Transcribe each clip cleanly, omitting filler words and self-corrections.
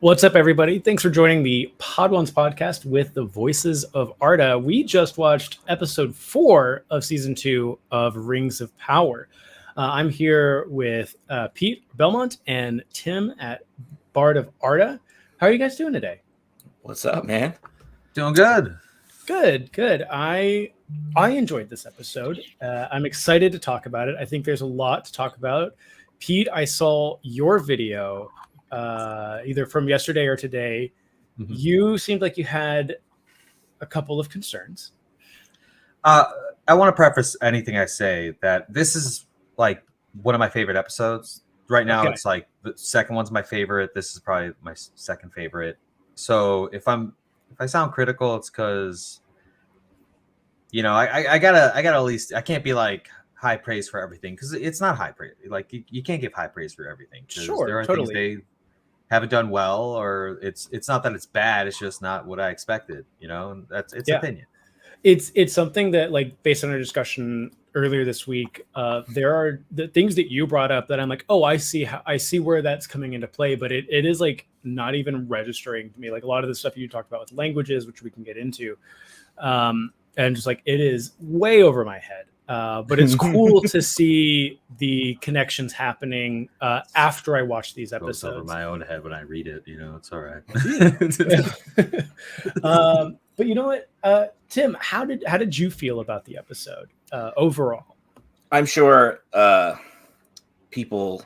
What's up, everybody? Thanks for joining the Pod Ones podcast with the voices of Arda. We just watched episode 4 of season 2 of Rings of Power. I'm here with Pete Belmont and Tim at Bard of Arda. How are you guys doing today? What's up, man? Doing good. Good. I enjoyed this episode. I'm excited to talk about it. I think there's a lot to talk about. Pete, I saw your video either from yesterday or today. Mm-hmm. You seemed like you had a couple of concerns. I want to preface anything I say that this is like one of my favorite episodes. Right now, It's like the second one's my favorite. This is probably my second favorite. So if I sound critical, it's because I gotta at least, I can't be like high praise for everything because it's not high praise. Like you can't give high praise for everything. Sure, there are totally. things they haven't done well, or it's not that it's bad. It's just not what I expected. And that's opinion. It's something that, like, based on our discussion earlier this week, there are the things that you brought up that I'm like, oh, I see where that's coming into play, but it is like not even registering to me. Like a lot of the stuff you talked about with languages, which we can get into, and just like it is way over my head. But it's cool to see the connections happening after I watch these episodes. Goes over my own head when I read it. It's all right. But you know what, Tim, how did you feel about the episode overall? I'm sure people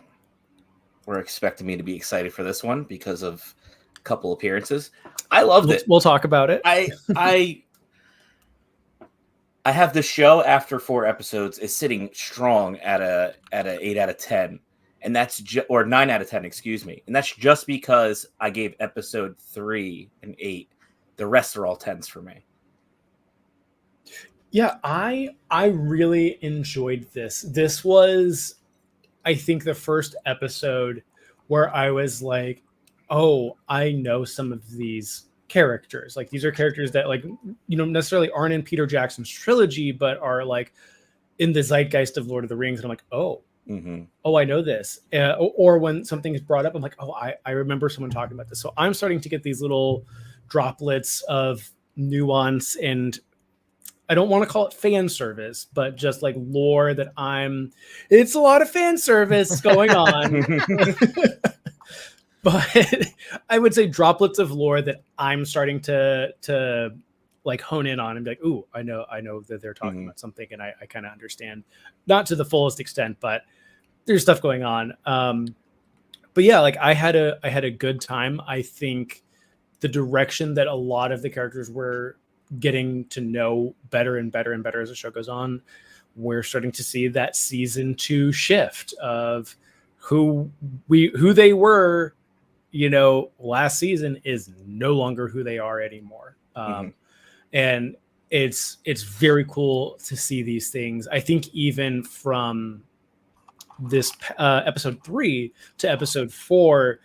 were expecting me to be excited for this one because of a couple appearances. I loved it. We'll talk about it. I have the show after 4 episodes is sitting strong at a 8 out of 10, and that's or 9 out of 10, excuse me, and that's just because I gave episode 3 an 8. The rest are all 10s for me. Yeah, I really enjoyed this. This was, I think, the first episode where I was like, oh, I know some of these characters. Like, these are characters that, like, necessarily aren't in Peter Jackson's trilogy, but are like in the zeitgeist of Lord of the Rings. And I'm like, oh, I know this. Or when something is brought up, I'm like, oh, I remember someone talking about this. So I'm starting to get these little droplets of nuance, and I don't want to call it fan service, but just like lore that it's a lot of fan service going on. But I would say droplets of lore that I'm starting to like hone in on and be like, ooh, I know that they're talking about something, and I kind of understand, not to the fullest extent, but there's stuff going on. But yeah, like I had a good time. I think the direction that a lot of the characters were getting to know better and better and better as the show goes on, we're starting to see that season 2 shift of who they were, last season is no longer who they are anymore. And it's very cool to see these things. I think even from this episode 3 to episode 4,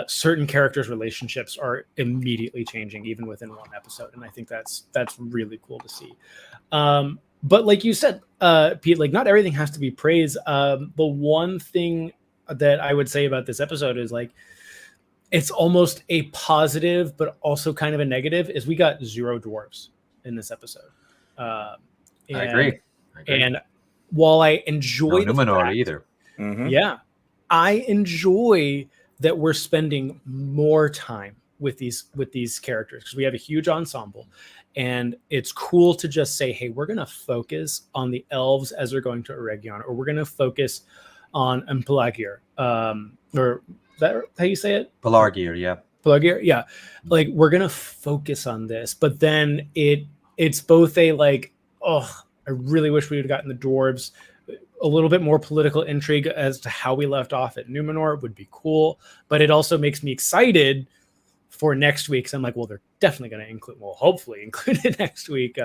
certain characters' relationships are immediately changing, even within one episode, and I think that's really cool to see. But like you said, Pete, like not everything has to be praise. The one thing that I would say about this episode is like it's almost a positive, but also kind of a negative. Is we got 0 dwarves in this episode. I agree. And while I enjoy no Numenor either, yeah, I enjoy that we're spending more time with these characters because we have a huge ensemble, and it's cool to just say, hey, we're going to focus on the elves as they're going to Eregion, or we're going to focus on Pelargir. Or is that how you say it? Pelargir, yeah. Pelargir, yeah. Like, we're going to focus on this, but then it's both a like, oh, I really wish we would have gotten the dwarves. A little bit more political intrigue as to how we left off at Numenor would be cool, but it also makes me excited for next week. So I'm like, well, they're definitely going to hopefully include it next week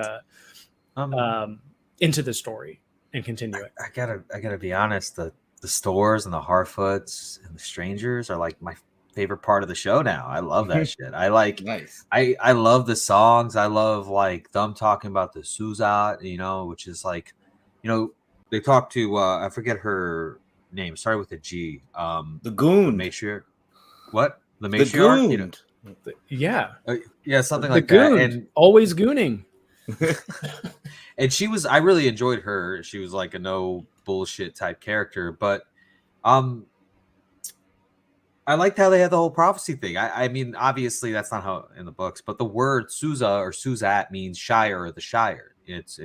into the story and continue it. I gotta be honest. The stores and the Harfoots and the strangers are like my favorite part of the show now. I love that shit. I like, nice. I love the songs. I love like them talking about the Suzat, which is like, they talked to I forget her name. Started with a G. The Goon. Make sure. What? the matriarch, you know, yeah, something the like goon, that, and always gooning. and I really enjoyed her. She was like a no bullshit type character, but I liked how they had the whole prophecy thing. I mean, obviously that's not how in the books, but the word Susa or Suzat means Shire or the Shire. It's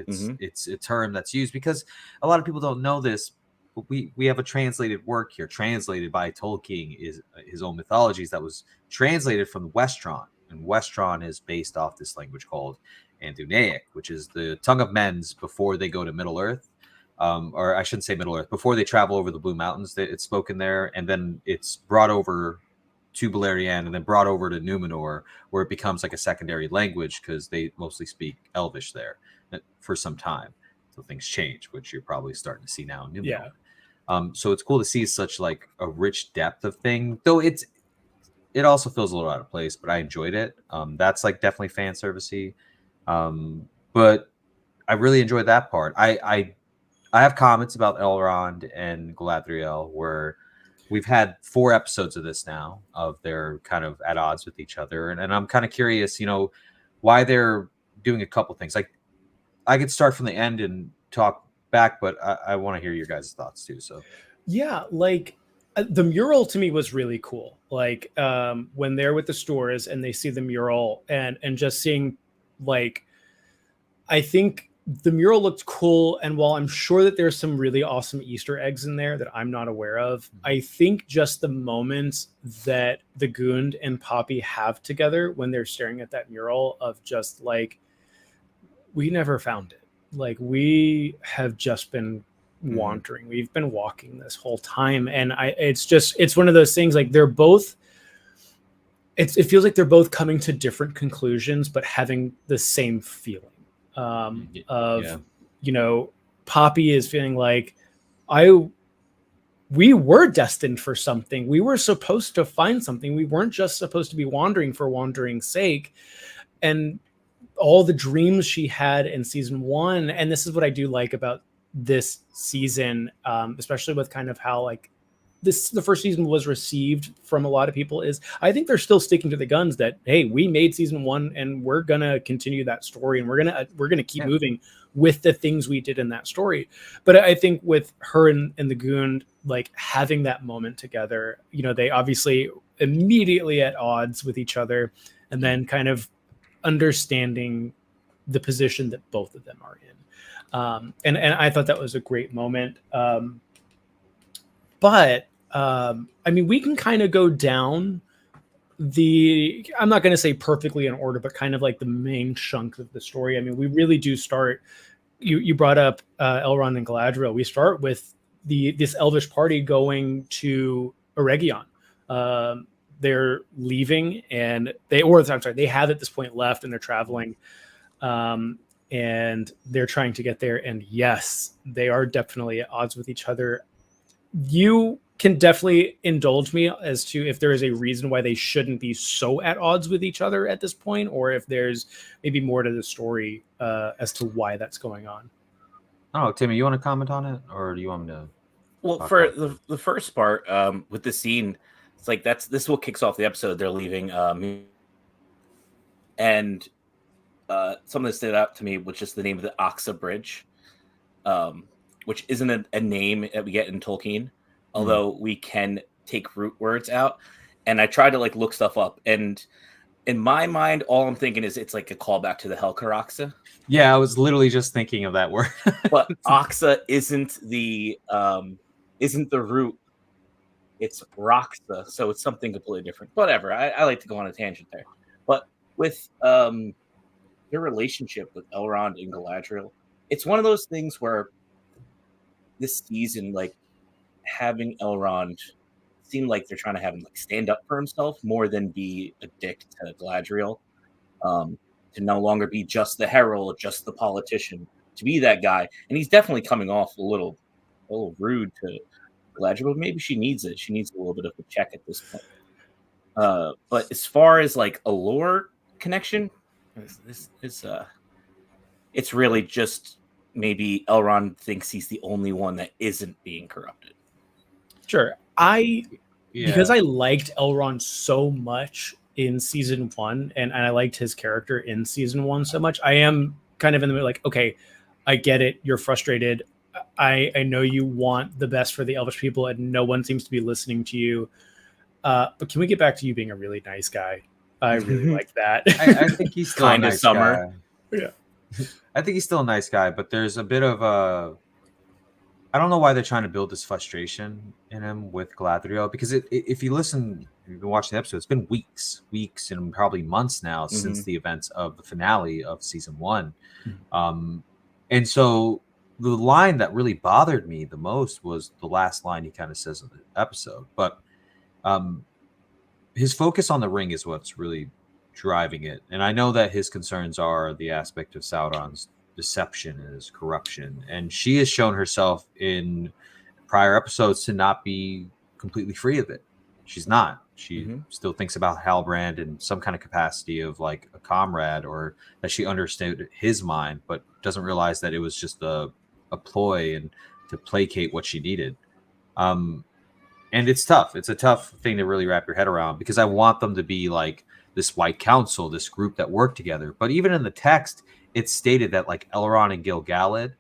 a term that's used because a lot of people don't know this. But we have a translated work here, translated by Tolkien, is his own mythologies that was translated from Westron, and Westron is based off this language called Andunaic, which is the tongue of men's before they go to Middle Earth. Or I shouldn't say Middle Earth, before they travel over the Blue Mountains, it's spoken there, and then it's brought over to Beleriand, and then brought over to Numenor, where it becomes like a secondary language because they mostly speak Elvish there for some time. So things change, which you're probably starting to see now in Numenor. Yeah. So it's cool to see such like a rich depth of thing, though it also feels a little out of place, but I enjoyed it. That's like definitely fan servicey, but I really enjoyed that part. I have comments about Elrond and Galadriel where we've had 4 episodes of this now of they're kind of at odds with each other. And I'm kind of curious, why they're doing a couple things. Like I could start from the end and talk back, but I want to hear your guys' thoughts too. So yeah, like the mural to me was really cool. Like when they're with the stores and they see the mural and just seeing like, I think the mural looked cool, and while I'm sure that there's some really awesome Easter eggs in there that I'm not aware of, I think just the moments that the Gund and Poppy have together when they're staring at that mural of just like, we never found it. Like we have just been wandering. We've been walking this whole time, and it's one of those things. Like they're both. It feels like they're both coming to different conclusions, but having the same feeling. Poppy is feeling like we were destined for something. We were supposed to find something. We weren't just supposed to be wandering for wandering's sake. And all the dreams she had in season 1, and this is what I do like about this season, especially with kind of how like the first season was received from a lot of people, is I think they're still sticking to the guns that, hey, we made season 1 and we're gonna continue that story, and we're gonna keep moving with the things we did in that story. But I think with her and the Gund like having that moment together, they obviously immediately at odds with each other, and then kind of understanding the position that both of them are in. And I thought that was a great moment. But I mean, we can kind of go down I'm not going to say perfectly in order, but kind of like the main chunk of the story. I mean, we really do start, you brought up Elrond and Galadriel. We start with this Elvish party going to Eregion. They're leaving, and they have at this point left, and they're traveling. And they're trying to get there. And yes, they are definitely at odds with each other. You can definitely indulge me as to if there is a reason why they shouldn't be so at odds with each other at this point, or if there's maybe more to the story as to why that's going on. Oh, Timmy, you want to comment on it, or do you want me to? Well, for the first part, with the scene, it's like this is what kicks off the episode. They're leaving, and something that stood out to me was just the name of the Oxa Bridge, which isn't a name that we get in Tolkien, although we can take root words out. And I tried to like look stuff up, and in my mind, all I'm thinking is it's like a callback to the Helcaraxa. Yeah, I was literally just thinking of that word. But Oxa isn't the root. It's Roxa, so it's something completely different. Whatever. I like to go on a tangent there. But with their relationship with Elrond and Galadriel, it's one of those things where this season, like having Elrond seem like they're trying to have him like stand up for himself more than be a dick to Galadriel. To no longer be just the herald, just the politician, to be that guy. And he's definitely coming off a little rude to Galadriel, but maybe she needs it. She needs a little bit of a check at this point. But as far as like a lore connection, this is it's really just maybe Elrond thinks he's the only one that isn't being corrupted. Sure. I because I liked Elrond so much in season 1, and I liked his character in season 1 so much, I am kind of in the middle, like, okay, I get it. You're frustrated. I know you want the best for the Elvish people, and no one seems to be listening to you. But can we get back to you being a really nice guy? I really like that. I think he's still Kind a of nice summer. guy. Yeah. I think he's still a nice guy, but there's a bit of a. I don't know why they're trying to build this frustration in him with Galadriel, because if you listen, you've been watching the episode, it's been weeks, and probably months now since the events of the finale of season 1. And so the line that really bothered me the most was the last line he kind of says in the episode. But his focus on the ring is what's really driving it. And I know that his concerns are the aspect of Sauron's deception and his corruption. And she has shown herself in prior episodes to not be completely free of it. She's not. She still thinks about Halbrand in some kind of capacity of like a comrade, or that she understood his mind, but doesn't realize that it was just a ploy and to placate what she needed. And it's tough. It's a tough thing to really wrap your head around, because I want them to be like this White Council, this group that worked together. But even in the text, it's stated that like Elrond and Gil-galad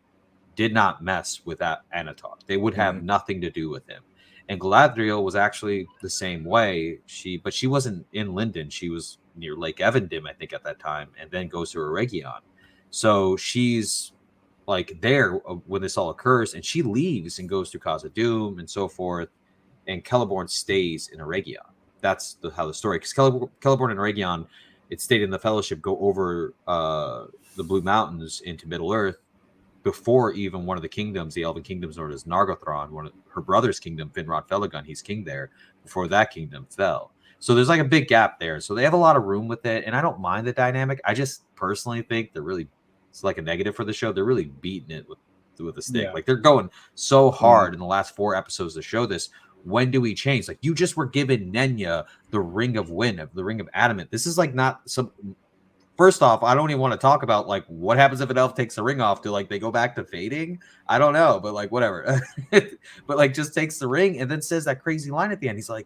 did not mess with that Anatar. They would have nothing to do with him. And Galadriel was actually the same way. But she wasn't in Lindon. She was near Lake Evendim, I think, at that time, and then goes to Eregion. So she's like there when this all occurs, and she leaves and goes to Khazad-dûm and so forth. And Celeborn stays in Eregion. That's how the story. Because Celeborn and Eregion, it's stated in the Fellowship, go over the Blue Mountains into Middle Earth before even one of the kingdoms, the Elven kingdoms, known as Nargothrond, one of her brother's kingdom, Finrod Felagund, he's king there, before that kingdom fell. So there's like a big gap there. So they have a lot of room with it, and I don't mind the dynamic. I just personally think it's like a negative for the show. They're really beating it with a stick. Like they're going so hard in the last 4 episodes to show this. When do we change? Like, you just were given Nenya the Ring of Wind, the Ring of Adamant. This is like not some. First off, I don't even want to talk about like what happens if an elf takes the ring off. Do like they go back to fading? I don't know, but like whatever. But like just takes the ring and then says that crazy line at the end. He's like,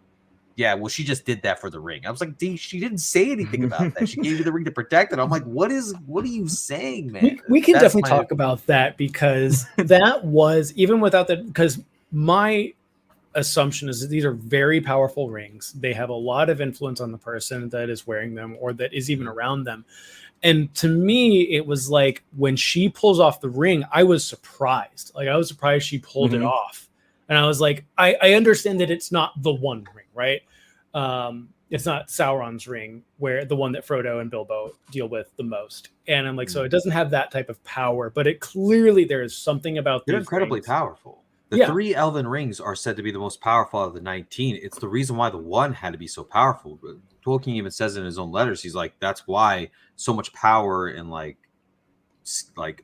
"Yeah, well, she just did that for the ring." I was like, she didn't say anything about that. She gave you the ring to protect it. I'm like, what are you saying, man? We can definitely talk about that, because that was, even without that, because my assumption is that these are very powerful rings. They have a lot of influence on the person that is wearing them or that is even around them. And to me, it was like when she pulls off the ring, I was surprised. Like, I was surprised she pulled it off. And I was like, I understand that it's not the one ring, right? It's not Sauron's ring, where the one that Frodo and Bilbo deal with the most. And I'm like, so it doesn't have that type of power, but it clearly there is something about they're these incredibly rings. Powerful. The 3 elven rings are said to be the most powerful of the 19. It's the reason why the one had to be so powerful. Tolkien even says in his own letters, he's like, that's why so much power and like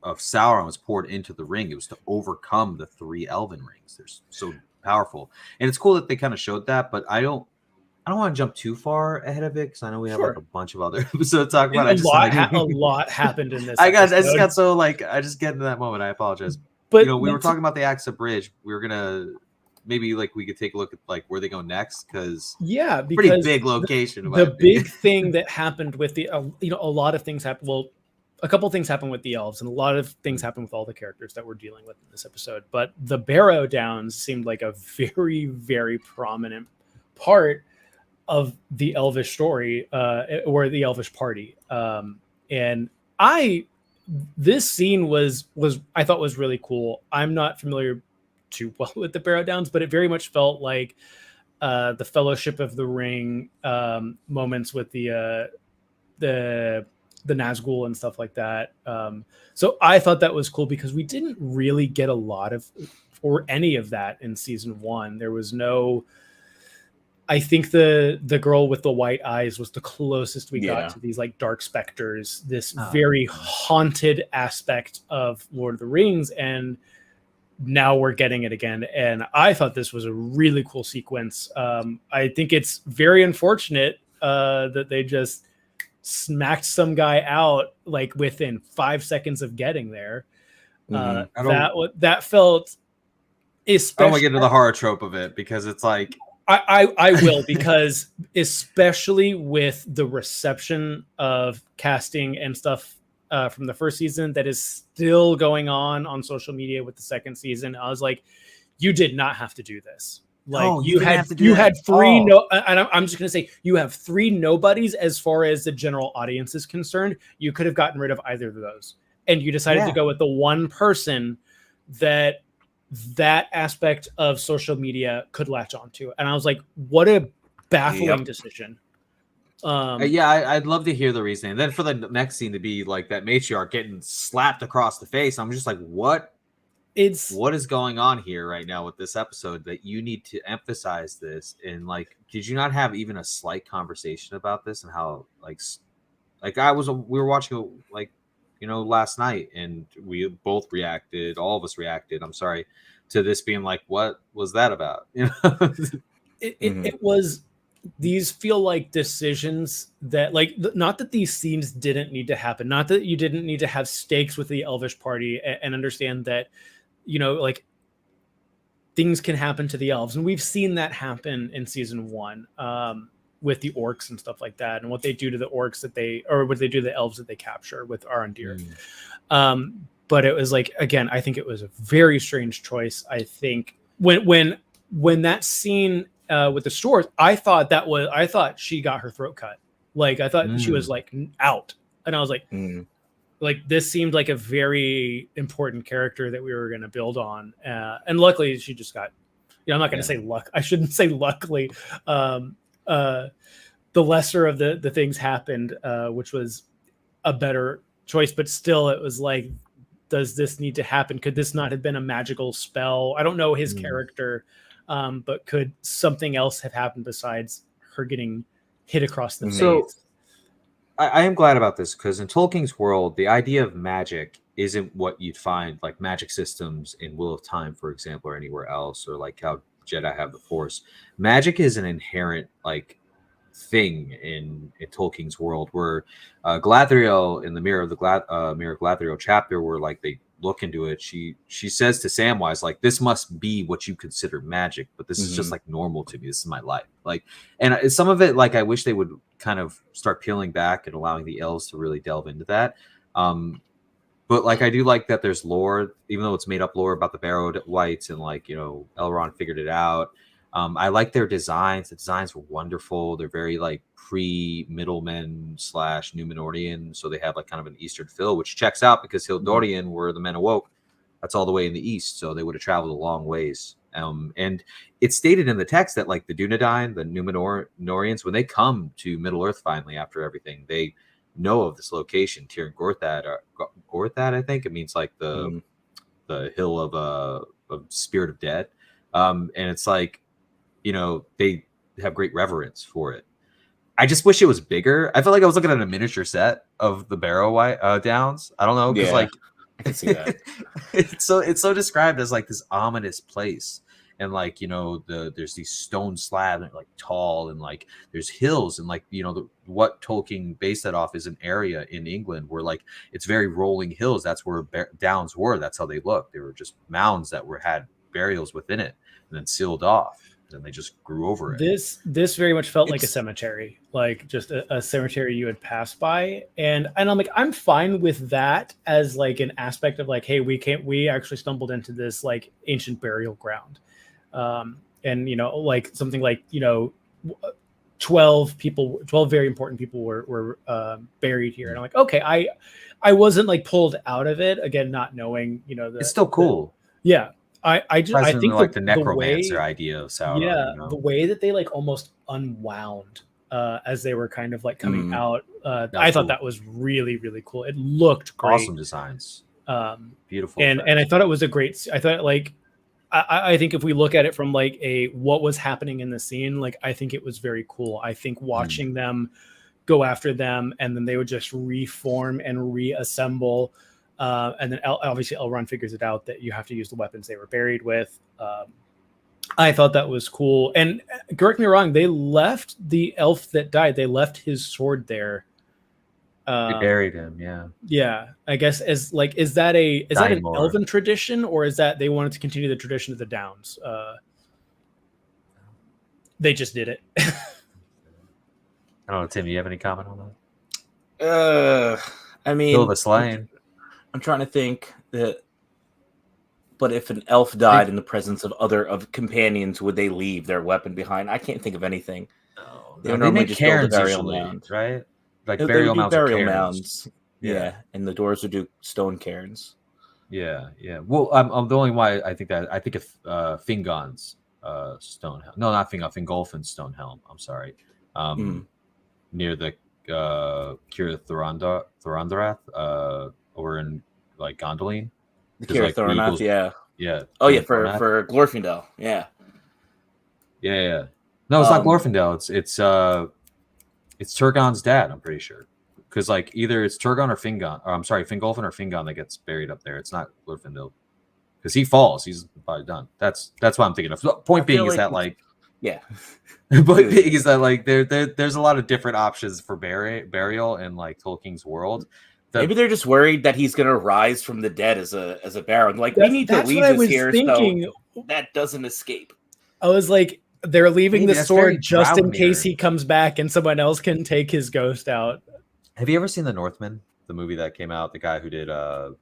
of Sauron was poured into the ring. It was to overcome the 3 elven rings. They're so powerful. And it's cool that they kind of showed that, but I don't want to jump too far ahead of it, because I know we have like a bunch of other episodes to talk about. A lot happened in this. I just got so like, I just get into that moment. I apologize. But we were talking about the Axe of Bridge. We were gonna maybe like we could take a look at like where they go next, because pretty big location. The big thing that happened with the a lot of things happened. Well, a couple things happened with the elves, and a lot of things happened with all the characters that we're dealing with in this episode. But the Barrow Downs seemed like a very, very prominent part of the Elvish story, or the Elvish party. And this scene was I thought was really cool. I'm not familiar too well with the Barrow Downs, but it very much felt like the Fellowship of the Ring moments with the Nazgul and stuff like that. So I thought that was cool, because we didn't really get a lot of or any of that in season 1. There was no. I think the girl with the white eyes was the closest we got to these like dark specters, this very haunted aspect of Lord of the Rings. And now we're getting it again. And I thought this was a really cool sequence. I think it's very unfortunate that they just smacked some guy out like within 5 seconds of getting there. That felt especially. I don't want to get into the horror trope of it, because it's like, I will, because especially with the reception of casting and stuff from the first season that is still going on social media with the second season, I was like, you did not have to do this. Like you had three and I'm just gonna say you have three nobodies as far as the general audience is concerned. You could have gotten rid of either of those, and you decided to go with the one person that aspect of social media could latch onto. And I was like, what a baffling decision. I'd love to hear the reasoning. And then for the next scene to be like that matriarch getting slapped across the face, I'm just like, what is going on here right now with this episode that you need to emphasize this? And like, did you not have even a slight conversation about this and how we were watching like, you know, last night, and we both reacted, all of us reacted, I'm sorry, to this being like, what was that about? You know, it was, these feel like decisions that like, not that these scenes didn't need to happen, not that you didn't need to have stakes with the Elvish party and understand that, you know, like things can happen to the elves. And we've seen that happen in season 1 with the orcs and stuff like that, and what they do to the orcs what they do to the elves that they capture with Arondir. But it was like, again, I think it was a very strange choice. I think when that scene with the stores, I thought she got her throat cut. Like I thought she was like out, and I was like, like this seemed like a very important character that we were going to build on, and luckily she just got. I'm not going to say luck. I shouldn't say luckily. The lesser of the things happened, which was a better choice, but still, it was like, does this need to happen? Could this not have been a magical spell? I don't know his character, but could something else have happened besides her getting hit across the face? So I am glad about this, because in Tolkien's world, the idea of magic isn't what you'd find like magic systems in Wheel of Time, for example, or anywhere else, or like how Jedi have the Force. Magic is an inherent like thing in Tolkien's world, where Galadriel in the Mirror of Galadriel chapter, where like they look into it, she says to Samwise, like, this must be what you consider magic, but this is just like normal to me. This is my life. Like, and some of it, like, I wish they would kind of start peeling back and allowing the elves to really delve into that. But like, I do like that there's lore, even though it's made up lore about the Barrow Wights, and like, you know, Elrond figured it out. I like their designs. The designs were wonderful. They're very like pre-Middlemen / Numenorian, so they have like kind of an Eastern feel, which checks out because Hildorian, where the men awoke, that's all the way in the east, so they would have traveled a long ways. And it's stated in the text that like the Dunedain, the Numenorians, when they come to Middle Earth finally after everything, they know of this location, Tir Gorthad, I think it means like the hill of Spirit of Dead, and it's like, you know, they have great reverence for it. I just wish it was bigger. I felt like I was looking at a miniature set of the Barrow Downs. I don't know, because like I can see that. it's so described as like this ominous place, and like, you know, there's these stone slabs like tall, and like there's hills, and like, you know, what Tolkien based that off is an area in England where like it's very rolling hills. That's where Downs were. That's how they looked. They were just mounds that had burials within it and then sealed off. And they just grew over it. This very much felt like a cemetery, like just a cemetery you would pass by, and I'm like, I'm fine with that as like an aspect of like, hey, we actually stumbled into this like ancient burial ground, and you know, like something like, you know, 12 very important people were buried here, and I'm like, okay, I wasn't like pulled out of it, again, not knowing, you know, it's still cool. I think like the necromancer idea of Sauron. Yeah, you know? The way that they like almost unwound as they were kind of like coming out, I thought that was really, really cool. It looked great. Awesome designs. Beautiful. And I thought it was a great. I thought like I think if we look at it from like what was happening in the scene, like I think it was very cool. I think watching them go after them, and then they would just reform and reassemble. And then obviously Elrond figures it out that you have to use the weapons they were buried with. I thought that was cool. And correct me wrong, they left the elf that died. They left his sword there. They buried him. Yeah. Yeah. I guess is that an elven tradition, or is that they wanted to continue the tradition of the Downs? They just did it. I don't know, Tim. You have any comment on I that? mean, Kill the slain. I'm trying to think that. But if an elf died in the presence of companions, would they leave their weapon behind? I can't think of anything. They normally just build a burial usually, mound, right? Like they burial would do mounds burial are cairns. mounds. Yeah, and the doors would do stone cairns. Yeah. Well, I'm the only why I think that. I think if Fingon's stone helm. No, not Fingon. Fingolfin's stone helm. I'm sorry. Near the Cure Thorondarath, over in like Gondolin. The Cure Thorondarath, yeah. Yeah. Oh yeah, for Glorfindel, yeah. Yeah. No, it's not Glorfindel. It's Turgon's dad. I'm pretty sure, because like either it's Turgon or Fingon. Or I'm sorry, Fingolfin or Fingon that gets buried up there. It's not Glorfindel, because he falls. He's probably done. That's what I'm thinking of. Point being is that like, yeah. Point being is that like there's a lot of different options for burial in like Tolkien's world. Maybe they're just worried that he's gonna rise from the dead as a baron. Like, we need to leave this here so that doesn't escape. I was like, they're leaving the sword just in case he comes back and someone else can take his ghost out. Have you ever seen The Northman, the movie that came out? The guy who did the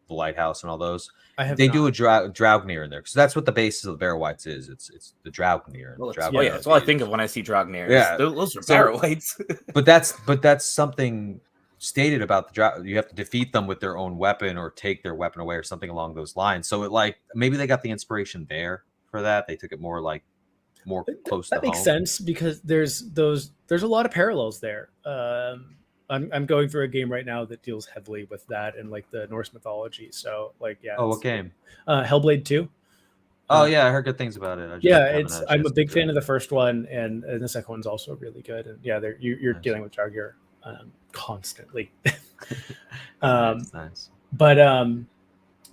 Lighthouse and all those. They do a Draupnir in there, because that's what the basis of the Barrow-wights is. It's the Draupnir. Well, that's all I think of when I see Draupnir. Yeah, those are Barrow-wights. but that's something stated about the you have to defeat them with their own weapon or take their weapon away or something along those lines. So it like maybe they got the inspiration there for that. They took it more close to home. That makes sense, because there's a lot of parallels there. I'm going through a game right now that deals heavily with that and like the Norse mythology. So like, yeah. Oh, what game? Hellblade 2. Oh yeah, I heard good things about it. I'm a big fan of the first one, and the second one's also really good. And yeah, you're dealing with Draugr constantly. Nice. But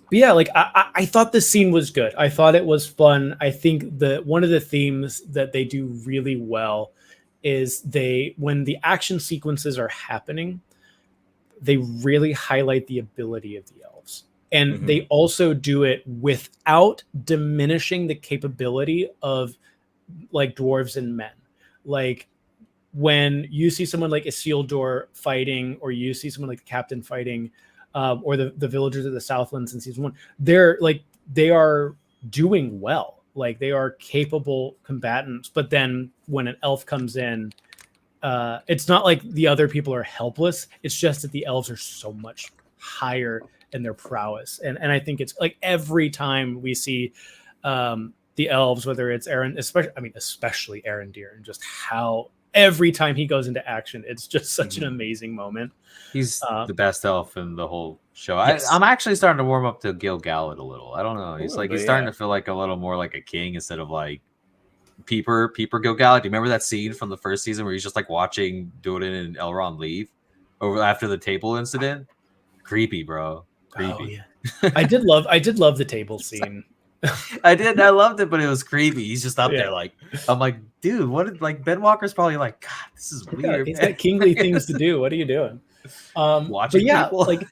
yeah, like I thought this scene was good. I thought it was fun. I think that one of the themes that they do really well is when the action sequences are happening, they really highlight the ability of the elves. And they also do it without diminishing the capability of like dwarves and men. Like when you see someone like Isildur fighting, or you see someone like the captain fighting, or the villagers of the Southlands in season 1, they are doing well. Like they are capable combatants. But then when an elf comes in, it's not like the other people are helpless. It's just that the elves are so much higher in their prowess. And I think it's like every time we see the elves, whether it's Aaron, especially Arondir, and just how every time he goes into action, it's just such an amazing moment. He's the best elf in the whole show. Yes. I'm actually starting to warm up to Gil-galad a little. I don't know. He's starting to feel like a little more like a king instead of like Peeper Gil-galad. Do you remember that scene from the first season where he's just like watching Durin and Elrond leave over after the table incident? Creepy, bro. Creepy. Oh, yeah. I did love the table scene. I loved it, but it was creepy. He's just up there like, I'm like, dude, like Ben Walker's probably like, God, this is weird. He's got kingly things to do. What are you doing? Watching people. Like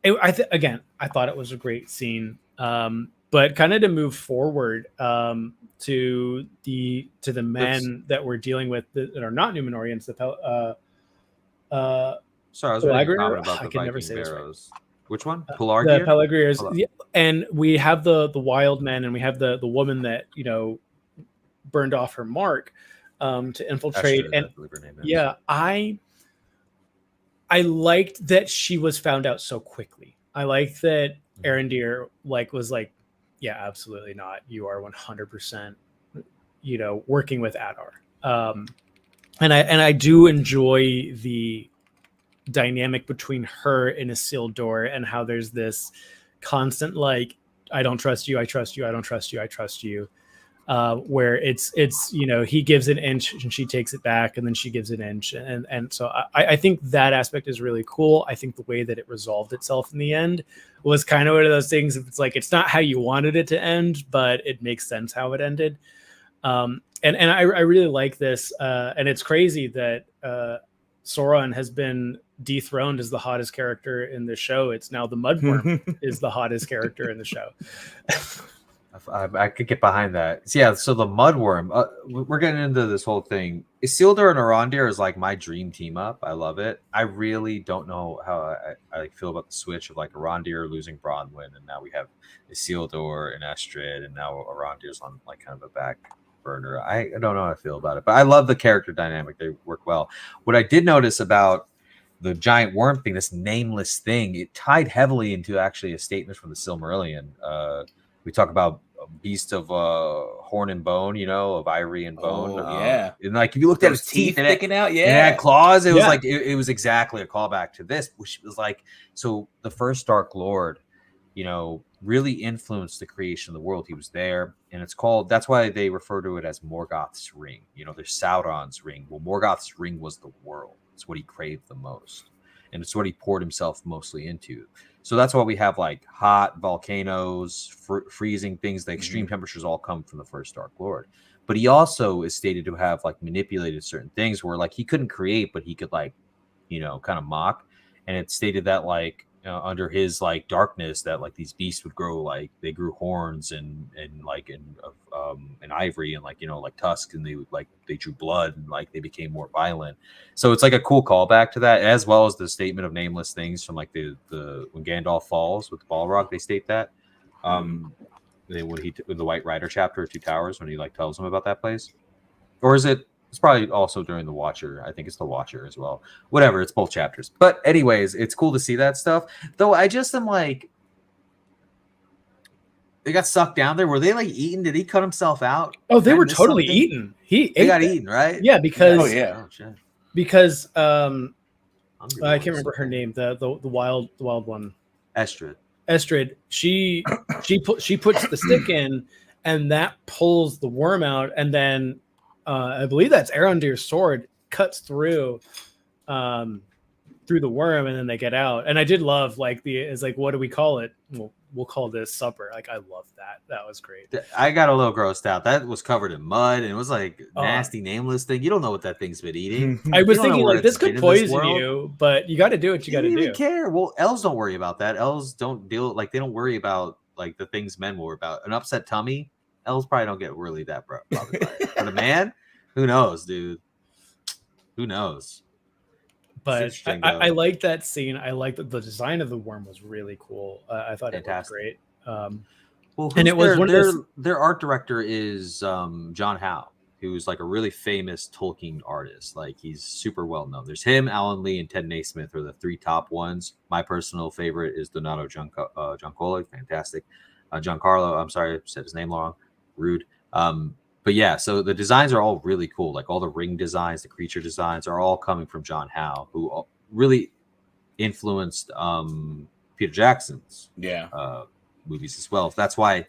I thought it was a great scene. But kind of to move forward to the men that we're dealing with that are not Numenorians, sorry, I was really comment about the Viking barrows. Right. Which one? The Pelargir. And we have the wild men, and we have the woman that burned off her mark to infiltrate. I liked that she was found out so quickly. I liked that Arondir was like, yeah, absolutely not. You are 100%, working with Adar. And I do enjoy the dynamic between her and Isildur, and how there's this constant like, I don't trust you, I trust you, I don't trust you, I trust you. Where it's he gives an inch and she takes it back, and then she gives an inch, and so I think that aspect is really cool. I think the way that it resolved itself in the end was kind of one of those things. It's like, it's not how you wanted it to end, but it makes sense how it ended. And I really like this, and it's crazy that Sauron has been dethroned as the hottest character in the show. It's now the Mudworm is the hottest character in the show. I could get behind that. So, yeah, so the Mudworm, we're getting into this whole thing. Isildur and Arondir is like my dream team up. I love it. I really don't know how I feel about the switch of like Arondir losing Bronwyn, and now we have Isildur and Estrid, and now Arondir's on like kind of a back burner. I don't know how I feel about it, but I love the character dynamic. They work well. What I did notice about the giant worm thing, this nameless thing, it tied heavily into actually a statement from the Silmarillion. We talk about a beast of horn and bone, of ivory and bone. Yeah. And like if you looked at its teeth sticking out, it had claws. It was like it was exactly a callback to this, which was like, so the first Dark Lord, really influenced the creation of the world. He was there, and that's why they refer to it as Morgoth's ring. There's Sauron's ring. Well, Morgoth's ring was the world. It's what he craved the most, and it's what he poured himself mostly into. So that's why we have like hot volcanoes, freezing things. The extreme temperatures all come from the first Dark Lord. But he also is stated to have like manipulated certain things where like he couldn't create, but he could like, kind of mock. And it's stated that like under his like darkness that like these beasts would grow, like they grew horns and like in ivory and like like tusks, and they drew blood and like they became more violent. So it's like a cool callback to that, as well as the statement of nameless things from like the when Gandalf falls with the Balrog. They state that when the White Rider chapter of Two Towers, when he like tells them about that place. Or is it? It's probably also during the Watcher. I think it's the Watcher as well. Whatever, it's both chapters. But anyways, it's cool to see that stuff. Though I just am like, they got sucked down there. Were they like eaten? Did he cut himself out? Oh, they were totally eaten. They got eaten, right? Yeah, because because I can't remember her name. The wild one. Estrid. She puts the stick in, and that pulls the worm out, and then I believe that's Arondir's sword cuts through the worm, and then they get out. And I did love like it's like, what do we call it? We'll call this supper. Like, I love that. That was great. I got a little grossed out. That was covered in mud, and it was like nasty, nameless thing. You don't know what that thing's been eating. I was thinking like this could poison you, but you got to do what you got to do. Don't even care. Well, elves don't worry about that. Elves don't they don't worry about like the things men worry about. An upset tummy. Elves probably don't get really that bothered by it. But a man, who knows, dude? Who knows? But I like that scene. I like that the design of the worm was really cool. I thought it was great. Well, and it was their art director is John Howe, who's like a really famous Tolkien artist. Like, he's super well known. There's him, Alan Lee, and Ted Naismith are the three top ones. My personal favorite is Donato Giancarlo. Fantastic. Giancarlo. I'm sorry, I said his name wrong. Rude. But yeah, so the designs are all really cool. Like all the ring designs, the creature designs are all coming from John Howe, who really influenced Peter Jackson's movies as well. That's why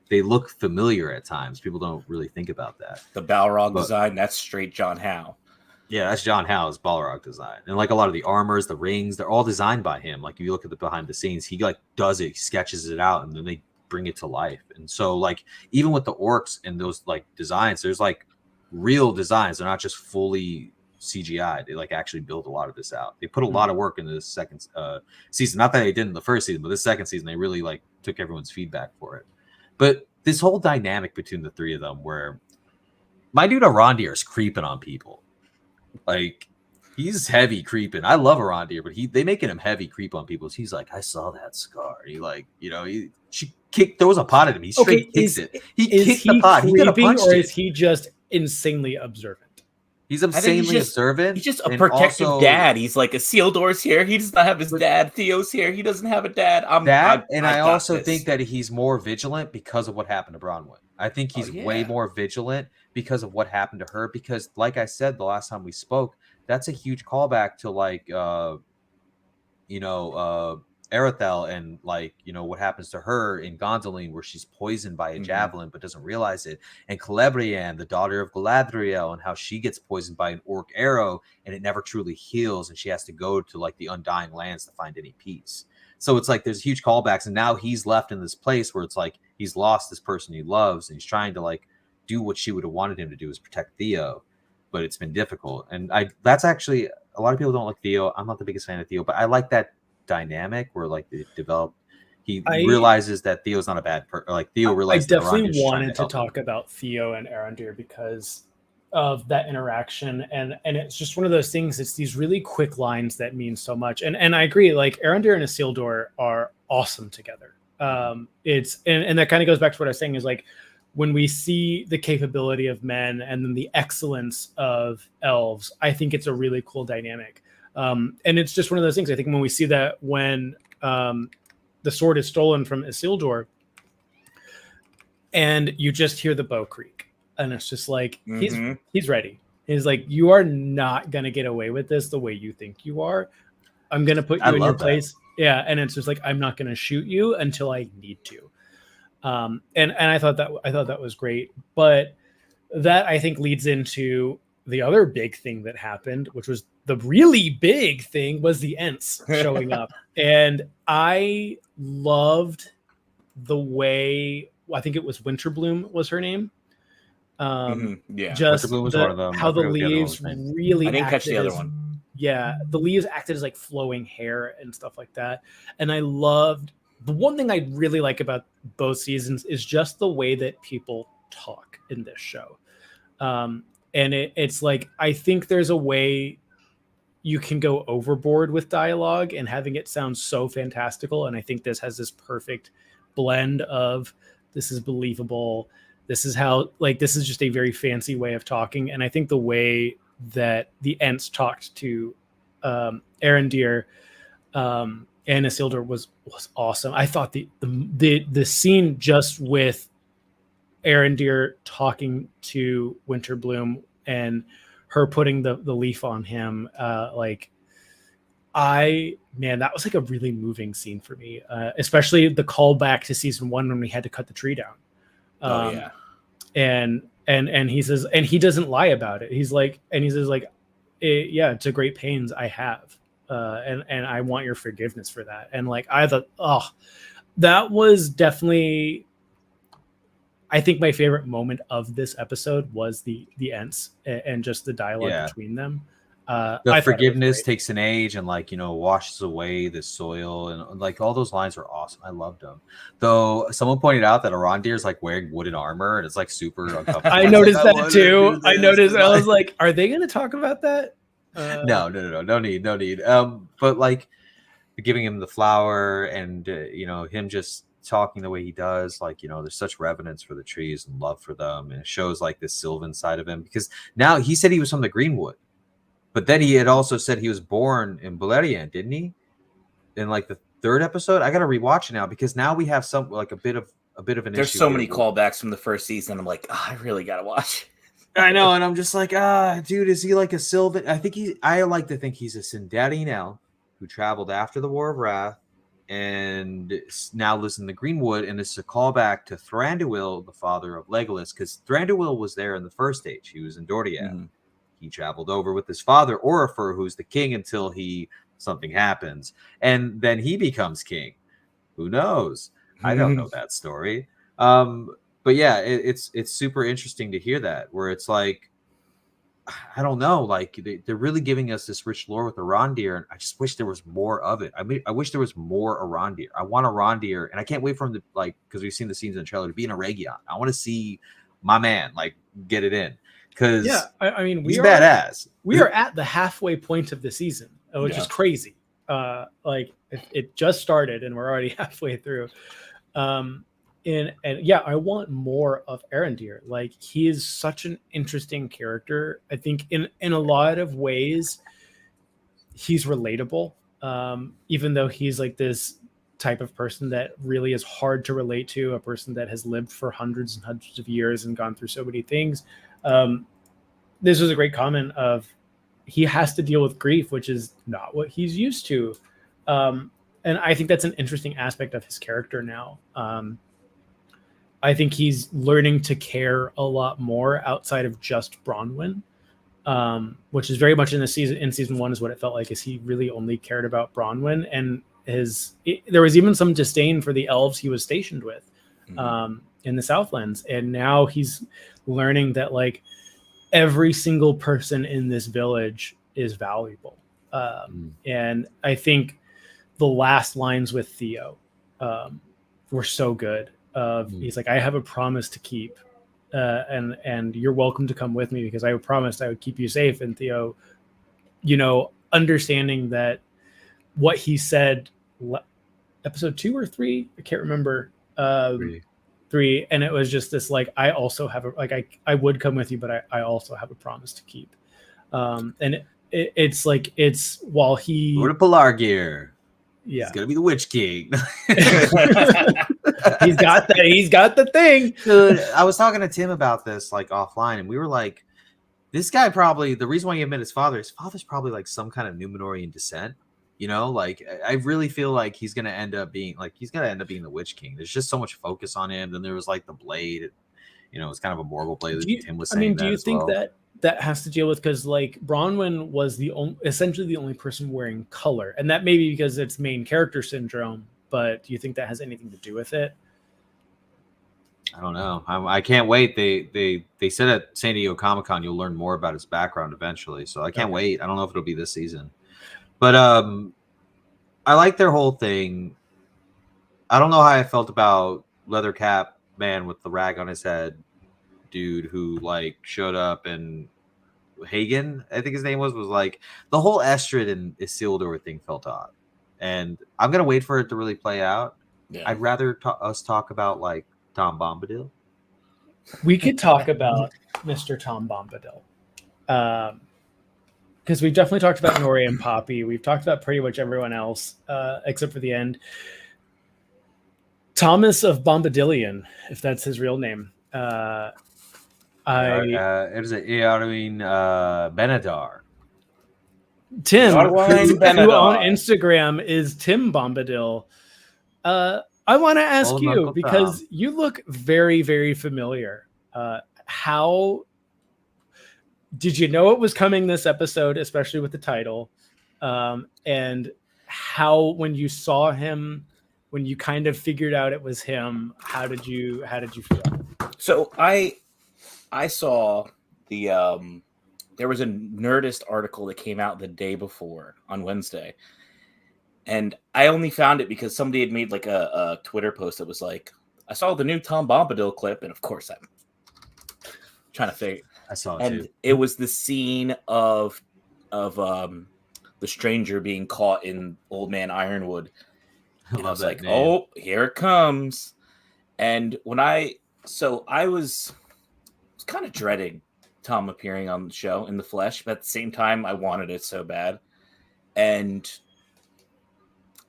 they look familiar at times. People don't really think about that. The Balrog design, that's straight John Howe. Yeah, that's John Howe's Balrog design. And like a lot of the armors, the rings, they're all designed by him. Like if you look at the behind the scenes, he like does it, sketches it out, and then they bring it to life. And so like even with the orcs and those like designs, there's like real designs. They're not just fully CGI. They like actually build a lot of this out. They put a lot of work into this second season. Not that they didn't the first season, but this second season they really like took everyone's feedback for it. But this whole dynamic between the three of them, where my dude Arondir is creeping on people, like he's heavy creeping. I love Arondir, but they making him heavy creep on people. He's like, I saw that scar. He like, she throws a pot at him. He straight kicks it. He kicked the pot. He could have punched or it. Is he just insanely observant? He's insanely observant. He's just a protective dad. He's like, Isildur's here. He does not have his dad. Theo's here. He doesn't have a dad. I also think that he's more vigilant because of what happened to Bronwyn. I think he's way more vigilant because of what happened to her. Because, like I said the last time we spoke, that's a huge callback to like, Erethel and like, what happens to her in Gondolin, where she's poisoned by a javelin but doesn't realize it, and Celebrian, the daughter of Galadriel, and how she gets poisoned by an orc arrow and it never truly heals, and she has to go to like the Undying Lands to find any peace. So it's like there's huge callbacks, and now he's left in this place where it's like he's lost this person he loves, and he's trying to like do what she would have wanted him to do, is protect Theo, but it's been difficult. And that's actually, a lot of people don't like Theo. I'm not the biggest fan of Theo, but I like that dynamic where like they develop he realizes that Theo's not a bad person. Like Theo realizes I definitely that wanted to talk about Theo and Arondir because of that interaction, and it's just one of those things. It's these really quick lines that mean so much, and I agree. Like Arondir and Isildur are awesome together. It's and that kind of goes back to what I was saying is like when we see the capability of men and then the excellence of elves, I think it's a really cool dynamic. And it's just one of those things. I think when we see that when the sword is stolen from Isildur, and you just hear the bow creak. And it's just like he's ready. He's like, you are not gonna get away with this the way you think you are. I'm gonna put you in your place. Yeah, and it's just like I'm not gonna shoot you until I need to. And I thought that was great. But that I think leads into the other big thing that happened, which was the really big thing was the Ents showing up. And I loved the way I think it was Winterbloom was her name. Yeah, just was one of them. How the leaves really I didn't catch the other one. Yeah, the leaves acted as like flowing hair and stuff like that. And I loved the one thing I really like about both seasons is just the way that people talk in this show. And it's like I think there's a way you can go overboard with dialogue and having it sound so fantastical. And I think this has this perfect blend of this is believable. This is how, like, this is just a very fancy way of talking. And I think the way that the Ents talked to Arondir and Isildur was awesome. I thought the scene just with Arondir talking to Winterbloom and her putting the leaf on him, that was like a really moving scene for me, especially the callback to season 1 when we had to cut the tree down. And he says, and he doesn't lie about it. He says it's a great pains I have. And I want your forgiveness for that. And like, I thought, that was definitely, I think my favorite moment of this episode was the Ents and just the dialogue between them. The forgiveness takes an age and washes away the soil and like all those lines were awesome. I loved them. Though someone pointed out that Arondir is like wearing wooden armor and it's like super uncomfortable. I noticed that too. I was like, are they going to talk about that? No need. But like giving him the flower and him just talking the way he does, there's such reverence for the trees and love for them, and it shows like this Sylvan side of him because now he said he was from the Greenwood. But then he had also said he was born in Beleriand, didn't he? In like the 3rd episode, I got to rewatch it now because now we have some like a bit of an. There's so many callbacks from the first season. I'm like, I really got to watch. I know, and I'm just like, dude, is he like a Sylvan? I like to think he's a Sindarin elf who traveled after the War of Wrath and now lives in the Greenwood, and it's a callback to Thranduil, the father of Legolas, because Thranduil was there in the first age. He was in Doriath. Mm-hmm. He traveled over with his father, Orifer, who's the king until something happens. And then he becomes king. Who knows? I don't know that story. But yeah, it's super interesting to hear that, where it's like, I don't know, like they're really giving us this rich lore with Arondir, and I just wish there was more of it. I wish there was more Arondir. I want Arondir, and I can't wait for him to, like, because we've seen the scenes in the trailer, to be in a Region. I want to see my man, like, get it in. Because I mean, he's badass. We are at the halfway point of the season, which is crazy. Like it just started and we're already halfway through. And I want more of Arondir. Like, he is such an interesting character. I think in a lot of ways, he's relatable. Even though he's like this type of person that really is hard to relate to, a person that has lived for hundreds and hundreds of years and gone through so many things. This was a great comment of he has to deal with grief, which is not what he's used to. And I think that's an interesting aspect of his character now. I think he's learning to care a lot more outside of just Bronwyn, which is very much in season 1 is what it felt like, is he really only cared about Bronwyn, and there was even some disdain for the elves he was stationed with in the Southlands. And now he's learning that like every single person in this village is valuable. And I think the last lines with Theo were so good. He's like, I have a promise to keep, and you're welcome to come with me because I promised I would keep you safe. And Theo, understanding that what he said, episode 2 or 3, I can't remember. 3, and it was just this like, I also have I would come with you, but I also have a promise to keep. And it's like, it's while he go to Polar Gear. Yeah, he's gonna be the Witch King. He's got the thing. Dude, I was talking to Tim about this like offline, and we were like, this guy probably, the reason why he met his father's probably like some kind of Numenorian descent. Like I really feel like he's gonna end up being the Witch King. There's just so much focus on him. Then there was like the blade, it's kind of a Morgul blade. Tim was saying. Do you think that has to deal with, because like Bronwyn was essentially the only person wearing color, and that may be because it's main character syndrome. But do you think that has anything to do with it? I don't know. I can't wait. They said at San Diego Comic-Con you'll learn more about his background eventually. So I can't wait. I don't know if it'll be this season. But I like their whole thing. I don't know how I felt about Leathercap man with the rag on his head, dude who like showed up, and Hagen, I think his name was like, the whole Estrid and Isildur thing felt odd. And I'm gonna wait for it to really play out. Yeah. I'd rather us talk about like Tom Bombadil. We could talk about Mr. Tom Bombadil. Because we've definitely talked about Nori and Poppy. We've talked about pretty much everyone else, except for the end. Thomas of Bombadilian, if that's his real name. It is Eowyn Benadar. Tim, who on Instagram is Tim Bombadil. I want to ask you, because you look very, very familiar. How did you know it was coming this episode, especially with the title? And how, when you saw him, when you kind of figured out it was him, how did you feel? So I saw the there was a Nerdist article that came out the day before on Wednesday. And I only found it because somebody had made like a Twitter post that was like, I saw the new Tom Bombadil clip. And of course, I'm trying to figure. I saw it and too. It was the scene of the stranger being caught in Old Man Ironwood. And I was like, name. Oh, here it comes. And I was kind of dreading Tom appearing on the show in the flesh, but at the same time, I wanted it so bad. And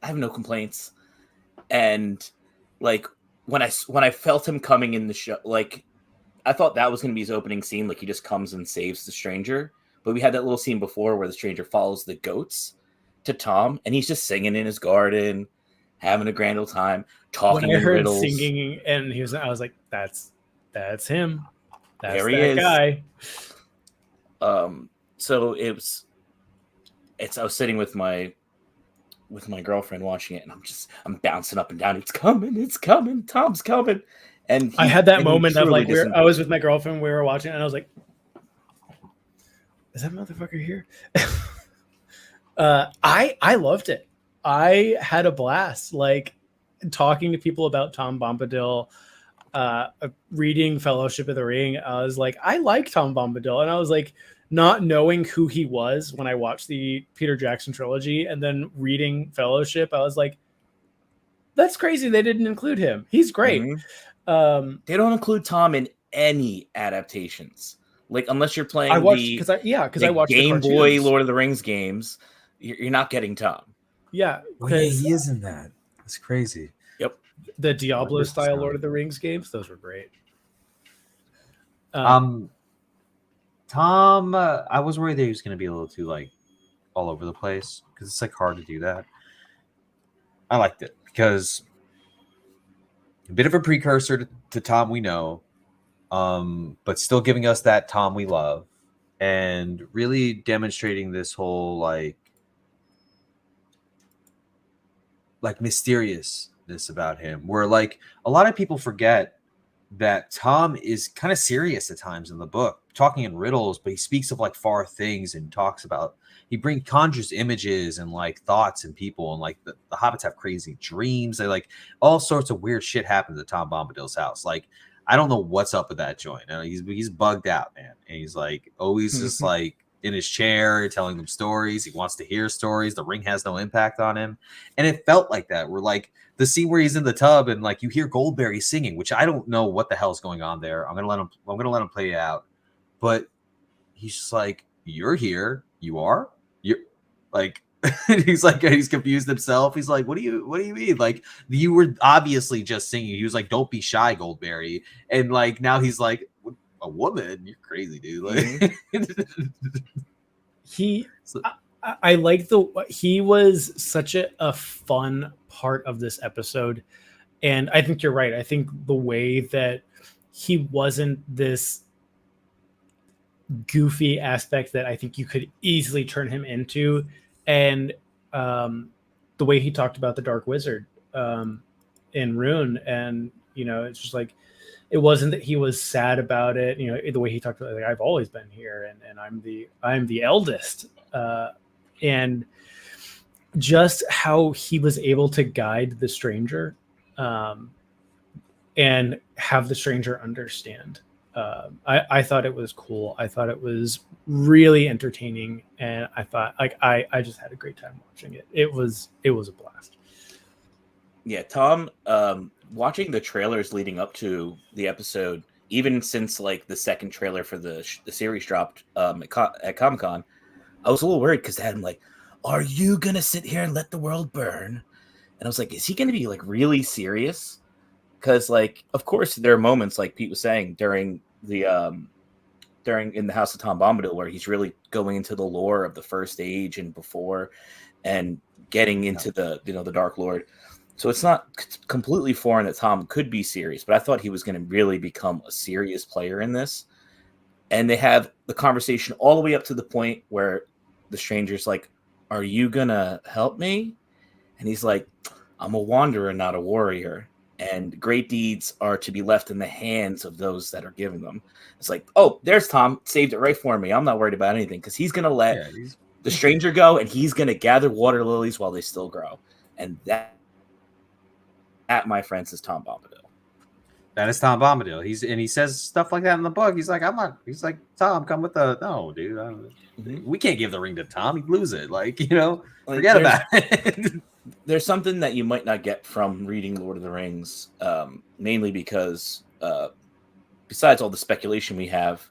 I have no complaints. And like when I felt him coming in the show, like I thought that was going to be his opening scene. Like he just comes and saves the stranger. But we had that little scene before where the stranger follows the goats to Tom, and he's just singing in his garden, having a grand old time, talking. When I heard riddles. Singing, and I was like, that's him. That's there he that is. Guy. So I was sitting with my girlfriend watching it, and I'm bouncing up and down. It's coming. Tom's coming. And I had that moment of like, I was with my girlfriend, we were watching, and I was like, is that motherfucker here? I loved it. I had a blast, like talking to people about Tom Bombadil, reading Fellowship of the Ring. I was like, I like Tom Bombadil. And I was like, not knowing who he was when I watched the Peter Jackson trilogy and then reading Fellowship, I was like, that's crazy. They didn't include him. He's great. Mm-hmm. They don't include Tom in any adaptations. Like, unless you're playing I watched Game Boy Lord of the Rings games, you're not getting Tom. Yeah. He is in that. That's crazy. Yep. The Diablo style Lord of the Rings games, those were great. Tom, I was worried that he was going to be a little too like all over the place because it's like hard to do that. I liked it because a bit of a precursor to Tom we know, but still giving us that Tom we love and really demonstrating this whole like mysteriousness about him, where like a lot of people forget that Tom is kind of serious at times in the book, talking in riddles, but he speaks of like far things and talks about conjures images and like thoughts and people, and like the hobbits have crazy dreams. They like all sorts of weird shit happens at Tom Bombadil's house. Like I don't know what's up with that joint. He's bugged out, man, and he's like always just like in his chair telling them stories. He wants to hear stories. The ring has no impact on him, and it felt like that. We're like the scene where he's in the tub and like you hear Goldberry singing, which I don't know what the hell's going on there. I'm gonna let him play it out, but he's just like, you're here, you're like he's like, he's confused himself. He's like, what do you mean? Like, you were obviously just singing. He was like, don't be shy, Goldberry. And like now he's like, a woman? You're crazy, dude. Like I like he was such a fun part of this episode. And I think you're right. I think the way that he wasn't this goofy aspect that I think you could easily turn him into, and the way he talked about the Dark Wizard in Rune, and it's just like, it wasn't that he was sad about it. The way he talked about, like, I've always been here, and I'm the eldest, and just how he was able to guide the stranger, and have the stranger understand. I thought it was cool. I thought it was really entertaining, and I thought, like, I just had a great time watching it. It was a blast. Yeah, Tom, watching the trailers leading up to the episode, even since like the second trailer for the series dropped at Comic-Con, I was a little worried because I'm like, are you gonna sit here and let the world burn? And I was like, is he gonna be like really serious? Because like, of course, there are moments like Pete was saying during in the House of Tom Bombadil where he's really going into the lore of the First Age and before, and getting into the Dark Lord. So it's not completely foreign that Tom could be serious, but I thought he was going to really become a serious player in this. And they have the conversation all the way up to the point where the stranger's like, are you going to help me? And he's like, I'm a wanderer, not a warrior. And great deeds are to be left in the hands of those that are given them. It's like, oh, there's Tom. Saved it right for me. I'm not worried about anything because he's going to let the stranger go, and he's going to gather water lilies while they still grow. And that, my friends, is Tom Bombadil. That is Tom Bombadil. He says stuff like that in the book. He's like, he's like, Tom, come with no, dude. We can't give the ring to Tom. He'd lose it. Like, forget about it. There's something that you might not get from reading Lord of the Rings, mainly because besides all the speculation we have,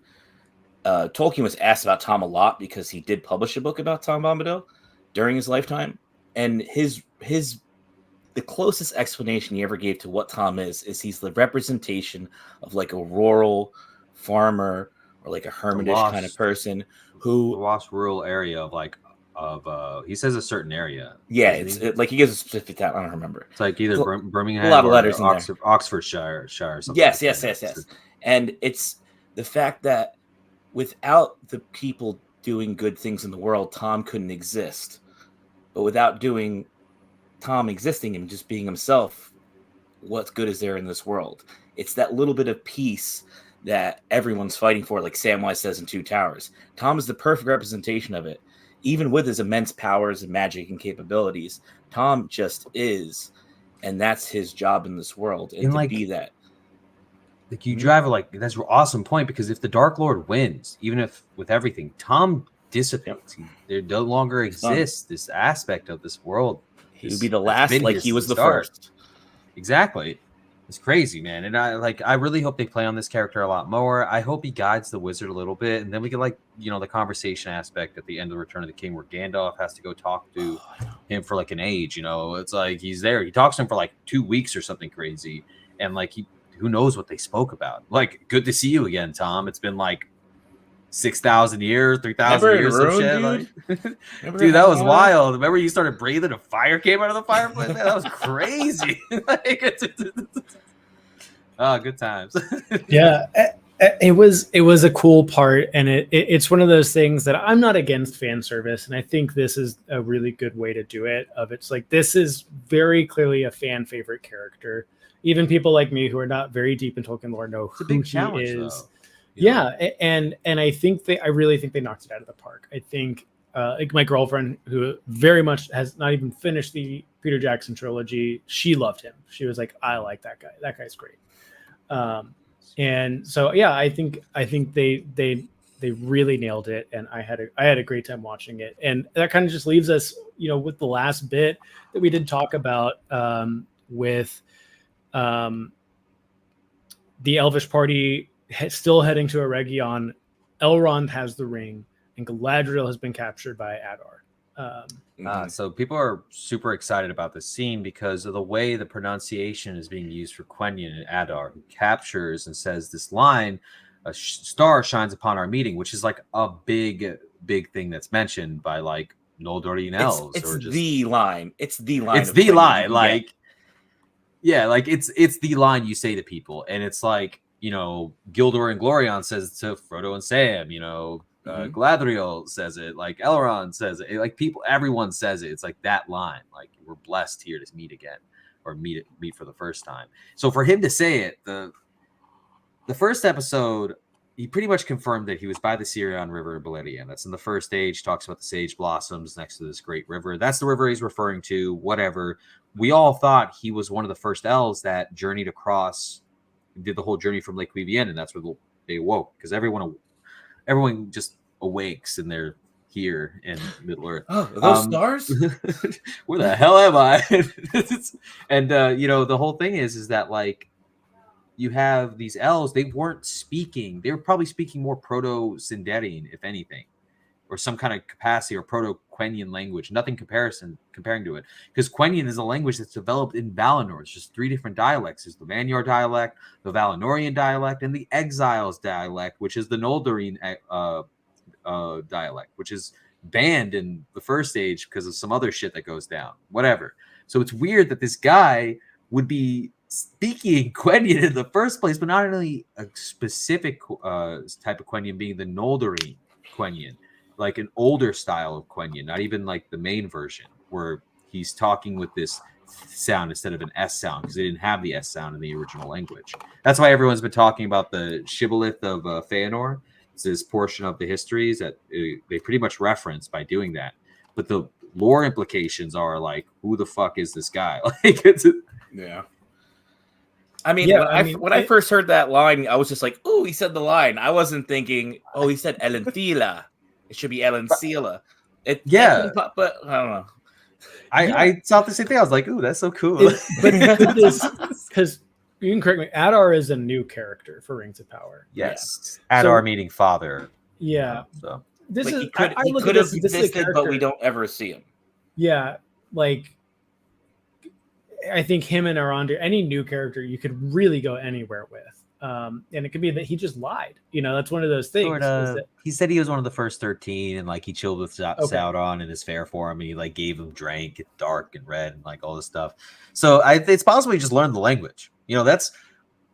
Tolkien was asked about Tom a lot because he did publish a book about Tom Bombadil during his lifetime, and the closest explanation he ever gave to what Tom is he's the representation of like a rural farmer or like a hermitage kind of person who the lost rural area of he says a certain area. Yeah, it's like he gives a specific town. I don't remember. It's like either Birmingham, a lot of letters, Oxfordshire, or something. Yes. And it's the fact that without the people doing good things in the world, Tom couldn't exist. But without Tom existing and just being himself, what good is there in this world? It's that little bit of peace that everyone's fighting for, like Samwise says in Two Towers. Tom is the perfect representation of it. Even with his immense powers and magic and capabilities, Tom just is, and that's his job in this world, and to be that. Like you drive it, that's an awesome point, because if the Dark Lord wins, even if with everything, Tom dissipates. There no longer exists this aspect of this world. He would be the last, like he was the first. Exactly. It's crazy, man. And I really hope they play on this character a lot more. I hope he guides the wizard a little bit, and then we get the conversation aspect at the end of Return of the King where Gandalf has to go talk to him for like an age. It's like he's there. He talks to him for like 2 weeks or something crazy, and like who knows what they spoke about. Like, good to see you again, Tom. It's been like 6,000 years, 3,000 years, some shit. Dude, that was wild. Remember you started breathing, a fire came out of the fireplace? Man, that was crazy. Good times. Yeah, it was a cool part, and it's one of those things that I'm not against fan service, and I think this is a really good way to do it. It's like, this is very clearly a fan favorite character. Even people like me who are not very deep in Tolkien lore know who he is. Though. And I really think they knocked it out of the park. I think like my girlfriend, who very much has not even finished the Peter Jackson trilogy, she loved him. She was like, I like that guy. That guy's great. And so I think they really nailed it, and I had a great time watching it. And that kind of just leaves us, with the last bit that we did talk about, with the Elvish party still heading to Eregion. Elrond has the ring, and Galadriel has been captured by Adar. So people are super excited about this scene because of the way the pronunciation is being used for Quenya and Adar, who captures and says this line, "A star shines upon our meeting," which is like a big thing that's mentioned by like Noldorian elves. It's the line. It's the line. It's the line. Like, yeah, like it's the line you say to people, and it's like, Gildor and Glorion says it to Frodo and Sam, Galadriel says it, like Elrond says it, like everyone says it. It's like that line, like, we're blessed here to meet again, or meet for the first time. So for him to say it, the first episode, he pretty much confirmed that he was by the Sirion River in Beleriand. That's in the first age. Talks about the sage blossoms next to this great river. That's the river he's referring to. Whatever. We all thought he was one of the first elves that journeyed across, did the whole journey from Lake Vivienne, and that's where they awoke, because everyone just awakes and they're here in Middle Earth. Oh, are those stars? Where the hell am I? And the whole thing is that, like, you have these elves, they weren't speaking. They were probably speaking more Proto-Sindarin, if anything, or some kind of capacity, or Proto-Quenya language. Nothing comparing to it, because Quenya is a language that's developed in Valinor. It's just 3 different dialects. There's the Vanyar dialect, the Valinorian dialect, and the Exiles dialect, which is the Noldorian dialect, which is banned in the first age because of some other shit that goes down. Whatever. So it's weird that this guy would be speaking Quenya in the first place, but not only a specific type of Quenya, being the Noldorian Quenya, like an older style of Quenya, not even like the main version, where he's talking with this sound instead of an S sound, because they didn't have the S sound in the original language. That's why everyone's been talking about the shibboleth of Feanor. It's this portion of the histories that they pretty much reference by doing that. But the lore implications are like, who the fuck is this guy? Like, yeah. I mean, when I first heard that line, I was just like, "Oh, he said the line." I wasn't thinking, "Oh, he said Elentila." It should be Elencila. But I don't know. I thought the same thing. I was like, "Ooh, that's so cool." Because you can correct me, Adar is a new character for Rings of Power. Yes, Adar meaning father. Yeah. So this is he could have existed, but we don't ever see him. Yeah, like, I think him and Arondir, any new character, you could really go anywhere with. And it could be that he just lied. That's one of those things. He said he was one of the first 13, and like he chilled with Sauron in his fair form, and he like gave him drink, dark and red, and like all this stuff. So it's possible he just learned the language. That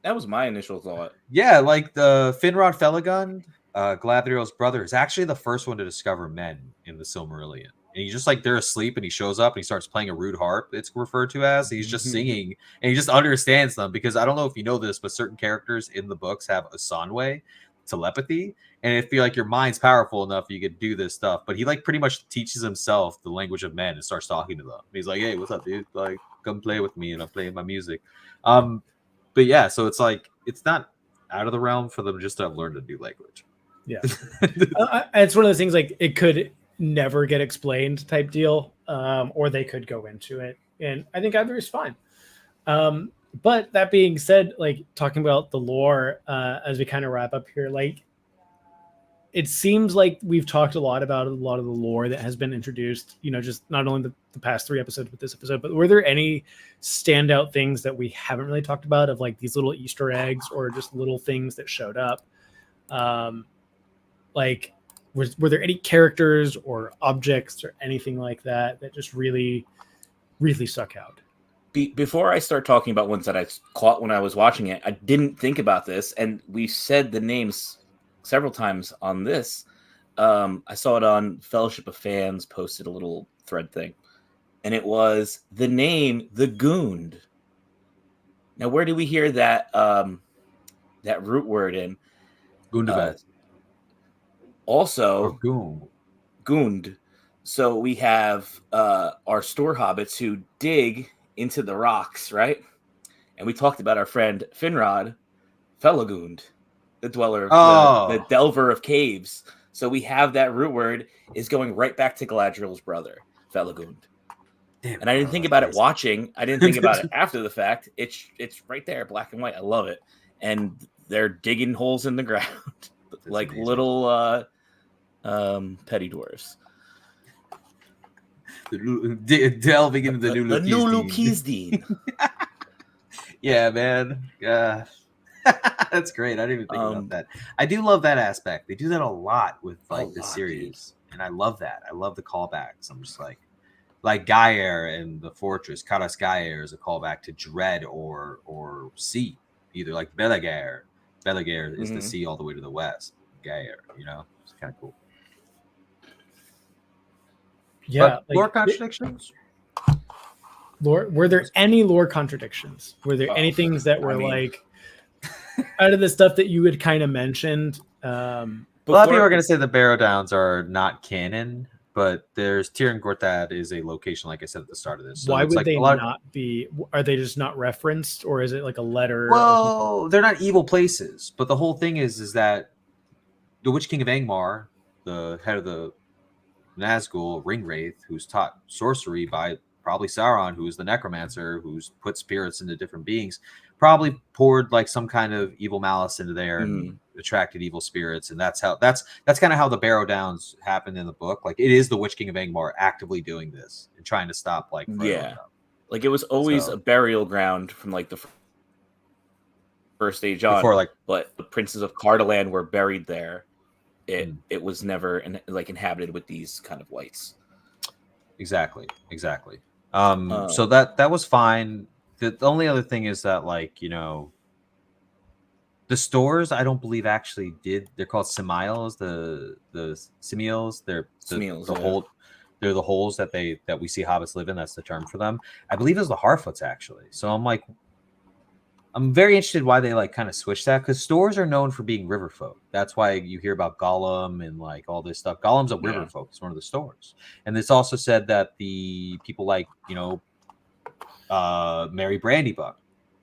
was my initial thought. Yeah, like the Finrod Felagund, Galadriel's brother, is actually the first one to discover men in the Silmarillion. And he's just like, they're asleep, and he shows up and he starts playing a rude harp, it's referred to as. He's just singing, and he just understands them, because I don't know if you know this, but certain characters in the books have a Sanwe telepathy. And if you're like, your mind's powerful enough, you could do this stuff. But he like pretty much teaches himself the language of men and starts talking to them. And he's like, "Hey, what's up, dude? Like, come play with me," and I'm playing my music. But yeah, so it's like, it's not out of the realm for them just to have learned a new language. Yeah. It's one of those things, like, it could never get explained type deal, or they could go into it, and I think either is fine. But that being said, like, talking about the lore, as we kind of wrap up here, like, it seems like we've talked a lot about a lot of the lore that has been introduced, just not only the past 3 episodes with this episode, but were there any standout things that we haven't really talked about, of like these little Easter eggs or just little things that showed up? Like, were there any characters or objects or anything like that just really, really stuck out? Before I start talking about ones that I caught when I was watching it, I didn't think about this, and we said the names several times on this. I saw it on Fellowship of Fans, posted a little thread thing, and it was the name the Goond. Now, where do we hear that that root word in? Gundabad. Also, Or Goon. Gund. So we have our store hobbits who dig into the rocks, right? And we talked about our friend Finrod, Felagund, the dweller, the delver of caves. So we have that root word is going right back to Galadriel's brother, Felagund. Damn, and I didn't think about it watching. I didn't think about it after the fact. It's right there, black and white. I love it. And they're digging holes in the ground like amazing. Little petty dwarves. Delving into the new Lukeisdeen. Yeah, man. That's great. I didn't even think about that. I do love that aspect. They do that a lot with like the series, dude. And I love that. I love the callbacks. I'm just like Gaer and the fortress. Karas Gaer is a callback to Dread or sea, either like Belaguer. Belaguer is the sea all the way to the west. Gaer, you know, it's kind of cool. Yeah, but lore contradictions. Were there any lore contradictions? Were there any things that were like out of the stuff that you had kind of mentioned? A lot of people are going to say the Barrow Downs are not canon, but there's Tir and Gorthad is a location, like I said at the start of this. So why would like they not be? Are they just not referenced, or is it like a letter? Well, they're not evil places, but the whole thing is that the Witch King of Angmar, the head of the Nazgul, Ringwraith, who's taught sorcery by probably Sauron, who's the necromancer, who's put spirits into different beings, probably poured like some kind of evil malice into there and attracted evil spirits, and that's kind of how the Barrow Downs happened in the book. Like it is the Witch King of Angmar actively doing this and trying to stop like like it was always a burial ground from like the first age on. Before, like, but the princes of Cardolan were buried there. It was never inhabited with these kind of whites. Exactly. So that was fine. The only other thing is that, like, you know, the stores I don't believe actually did. They're called similes. The similes. They're the hole. They're the holes that we see hobbits live in. That's the term for them. I believe it's the Harfoots actually. So I'm very interested why they like kind of switched that, because stores are known for being river folk. That's why you hear about Gollum and like all this stuff. Gollum's a river folk. It's one of the stores. And it's also said that the people like, you know, Mary Brandybuck.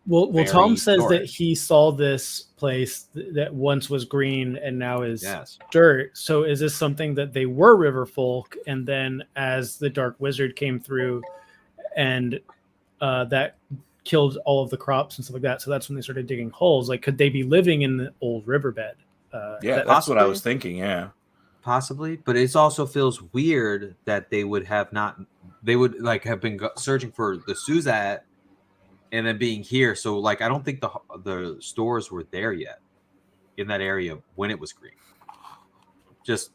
Well, Tom says that he saw this place that once was green and now is dirt. So is this something that they were river folk, and then as the Dark Wizard came through and that killed all of the crops and stuff like that, so that's when they started digging holes? Like, could they be living in the old riverbed? That's what I was thinking. Yeah, possibly. But it also feels weird that they would have been searching for the Suzat and then being here. So like, I don't think the stores were there yet in that area when it was green. Just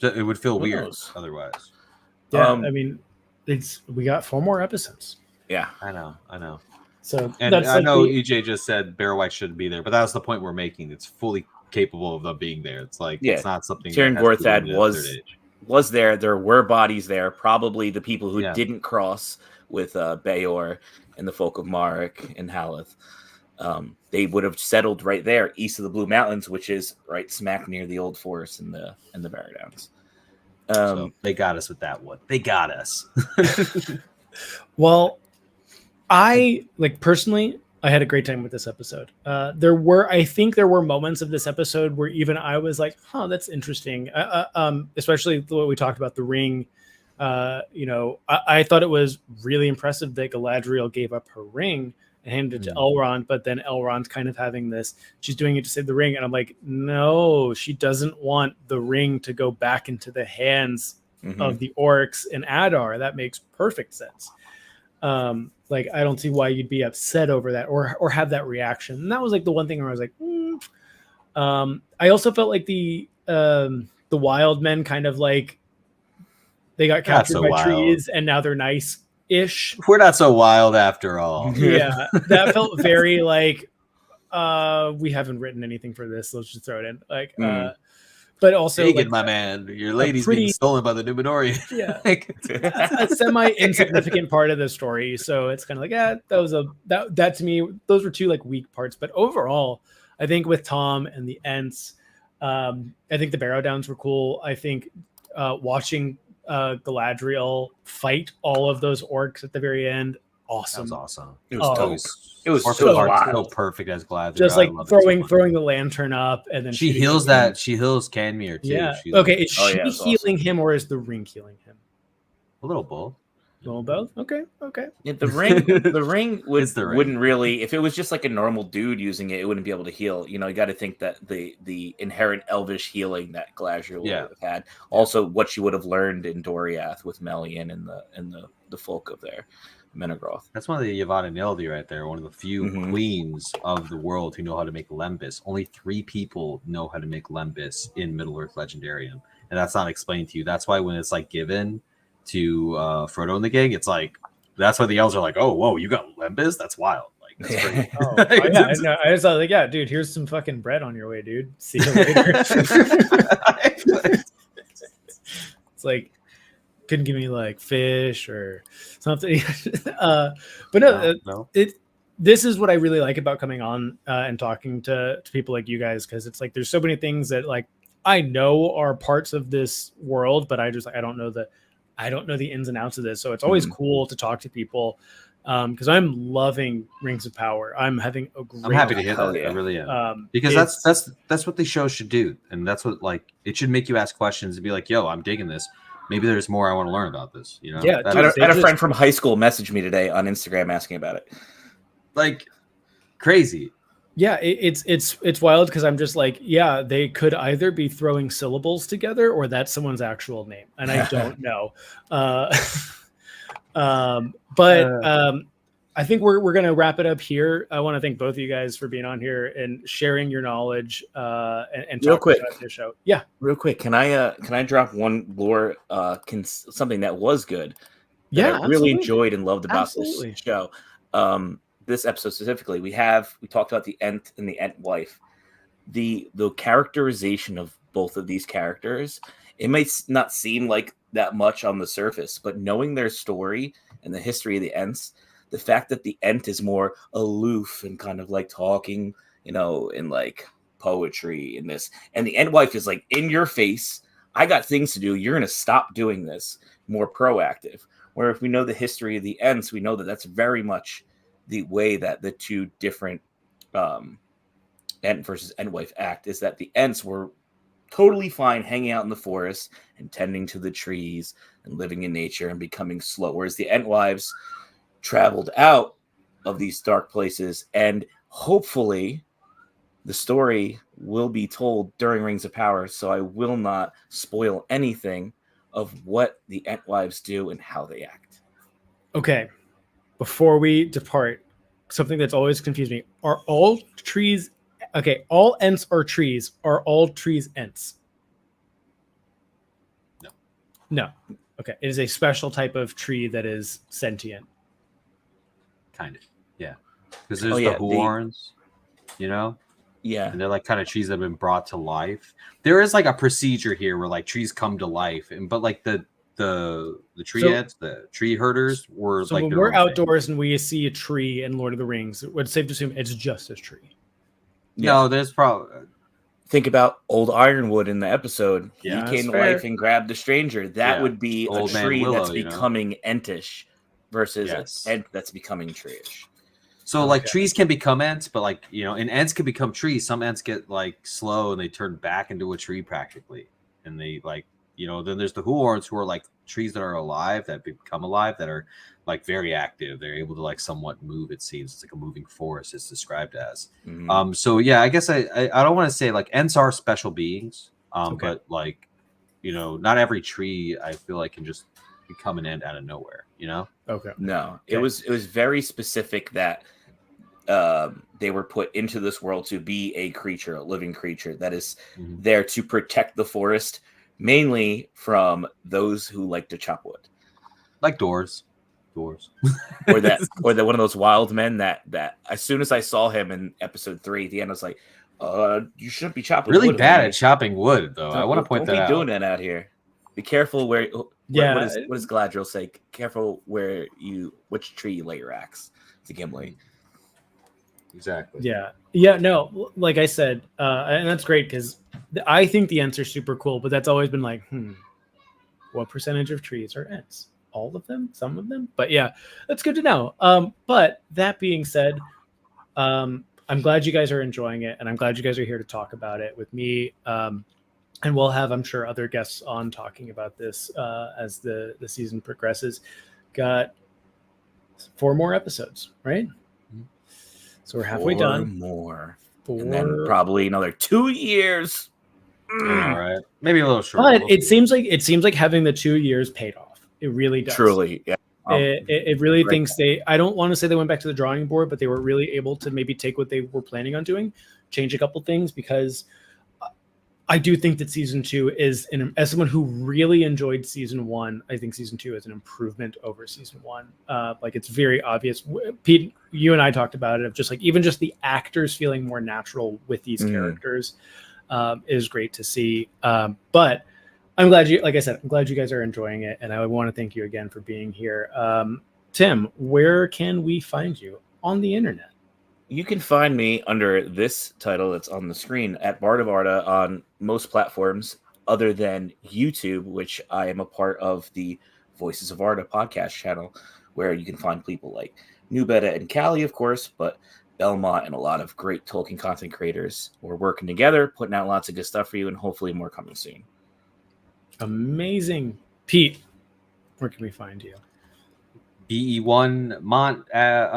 it would feel weird otherwise. Yeah, I mean, we got 4 more episodes. Yeah, I know. So and I know EJ just said Barrow White shouldn't be there, but that's the point we're making. It's fully capable of them being there. It's like it's not something. Tir and Gorthad was there. There were bodies there. Probably the people who didn't cross with Beor and the folk of Marek and Haleth. They would have settled right there, east of the Blue Mountains, which is right smack near the Old Forest and the Barrow Downs. So they got us with that one. They got us. Well, I personally, I had a great time with this episode. I think there were moments of this episode where even I was like, "Huh, that's interesting." Especially what we talked about, the ring. You know, I thought it was really impressive that Galadriel gave up her ring and handed it to Elrond, but then Elrond's kind of having this. She's doing it to save the ring, and I'm like, no, she doesn't want the ring to go back into the hands of the orcs in Adar. That makes perfect sense. Like, I don't see why you'd be upset over that or have that reaction. And that was like the one thing where I was like, I also felt like the wild men kind of like they got captured by trees and now they're nice-ish. We're not so wild after all. Yeah, that felt very like we haven't written anything for this. Let's just throw it in. Like, but also, Hagen, my man, your lady's being stolen by the Númenórean. Yeah, a semi-insignificant part of the story. So it's kind of like, that was that to me, those were 2 like weak parts. But overall, I think with Tom and the Ents, I think the Barrow Downs were cool. I think watching Galadriel fight all of those orcs at the very end, awesome. That was awesome. It was dope. It was so perfect as Galadriel. Just like throwing the lantern up, and then she heals that. She heals Canmere too. Yeah. She, okay. Is she healing awesome. him, or is the ring healing him? A little both. A little both. Okay. Yeah, the ring wouldn't really. If it was just like a normal dude using it, it wouldn't be able to heal. You know, you got to think that the inherent elvish healing that Galadriel would have had, also what she would have learned in Doriath with Melian and the folk of there. Menegroth. That's one of the Yavanna Nildi right there. One of the few queens of the world who know how to make Lembas. Only 3 people know how to make Lembas in Middle Earth Legendarium, and that's not explained to you. That's why when it's like given to Frodo and the gang, it's like that's why the elves are like, "Oh, whoa, you got Lembas? That's wild!" Like that's crazy. I just thought like, yeah, dude, here's some fucking bread on your way, dude. See you later. It's like. Couldn't give me like fish or something, but no. This is what I really like about coming on and talking to people like you guys, because it's like there's so many things that like I know are parts of this world, but I don't know the ins and outs of this. So it's always cool to talk to people because I'm loving Rings of Power. I'm having a great. I'm happy to hear that. I really am because that's what these shows should do, and that's what like it should make you ask questions and be like, "Yo, I'm digging this. Maybe there's more I want to learn about this." You know? Yeah, I had a friend from high school message me today on Instagram asking about it. Like crazy. Yeah, it's wild because I'm just like, yeah, they could either be throwing syllables together or that's someone's actual name, and I don't know. I think we're gonna wrap it up here. I want to thank both of you guys for being on here and sharing your knowledge and real quick about your show. Yeah, real quick. Can I drop one lore something that was good? That I really enjoyed and loved about this show. This episode specifically, we talked about the Ent and the Ent wife. The characterization of both of these characters, it might not seem like that much on the surface, but knowing their story and the history of the Ents. The fact that the Ent is more aloof and kind of like talking, you know, in like poetry in this, and the Ent wife is like in your face. I got things to do. You're going to stop doing this. More proactive. Where if we know the history of the Ents, we know that that's very much the way that the two different Ent versus Ent wife act. Is that the Ents were totally fine hanging out in the forest and tending to the trees and living in nature and becoming slow, whereas the Ent wives traveled out of these dark places, and hopefully the story will be told during Rings of Power, so I will not spoil anything of what the Ent wives do and how they act. Okay, before we depart, something that's always confused me: are all trees all Ents are trees? Are all trees Ents? No. Okay, it is a special type of tree that is sentient. Kind of, yeah. Because there's the horns, you know? Yeah. And they're like kind of trees that have been brought to life. There is like a procedure here where like trees come to life, but like the tree Ents, the tree herders were so like. When we're outdoors and we see a tree in Lord of the Rings, it's safe to assume it's just a tree. Yeah. No, there's probably. Think about old Ironwood in the episode. Yeah, he came to life and grabbed the stranger. That would be Old a tree Willow, that's becoming Entish versus an Ent that's becoming treeish. So like trees can become Ents, but like, you know, and Ents can become trees. Some Ents get like slow and they turn back into a tree practically. And they like, you know, then there's the Huorns who are like trees that are alive, that become alive, that are like very active. They're able to like somewhat move, it seems. It's like a moving forest, it's described as. So yeah, I guess I don't want to say like Ents are special beings, but like, you know, not every tree I feel like can just become an Ent out of nowhere, you know? No, it was very specific that they were put into this world to be a creature, a living creature that is there to protect the forest, mainly from those who like to chop wood, like doors, or that one of those wild men that as soon as I saw him in episode 3 at the end, I was like, you shouldn't be chopping really wood. Bad at chopping wood, though. I want to point that out. Don't be doing that out here. Be careful where what does Galadriel say? Careful which tree you lay your axe. To Gimli. Exactly. Yeah. No, like I said, and that's great because I think the Ents are super cool, but that's always been like, what percentage of trees are Ents? All of them? Some of them? But yeah, that's good to know. But that being said, I'm glad you guys are enjoying it, and I'm glad you guys are here to talk about it with me. And we'll have, I'm sure, other guests on talking about this as the season progresses. Got 4 more episodes, right? So we're halfway done. More. And then probably another 2 years. All right, maybe a little short. But it seems like having the 2 years paid off. It really does. Truly, yeah. It really thinks I don't want to say they went back to the drawing board, but they were really able to maybe take what they were planning on doing, change a couple things, because I do think that season 2 is, as someone who really enjoyed season 1, I think season 2 is an improvement over season 1. Like, it's very obvious. Pete, you and I talked about it, of just like even just the actors feeling more natural with these characters is great to see. But I'm glad I'm glad you guys are enjoying it, and I want to thank you again for being here. Tim, where can we find you on the internet? You can find me under this title that's on the screen at Bard of Arda on most platforms other than YouTube, which I am a part of the Voices of Arda podcast channel, where you can find people like New Beta and Callie, of course, but Belmont and a lot of great Tolkien content creators. We're working together, putting out lots of good stuff for you, and hopefully more coming soon. Amazing. Pete, where can we find you? BE1 Mont _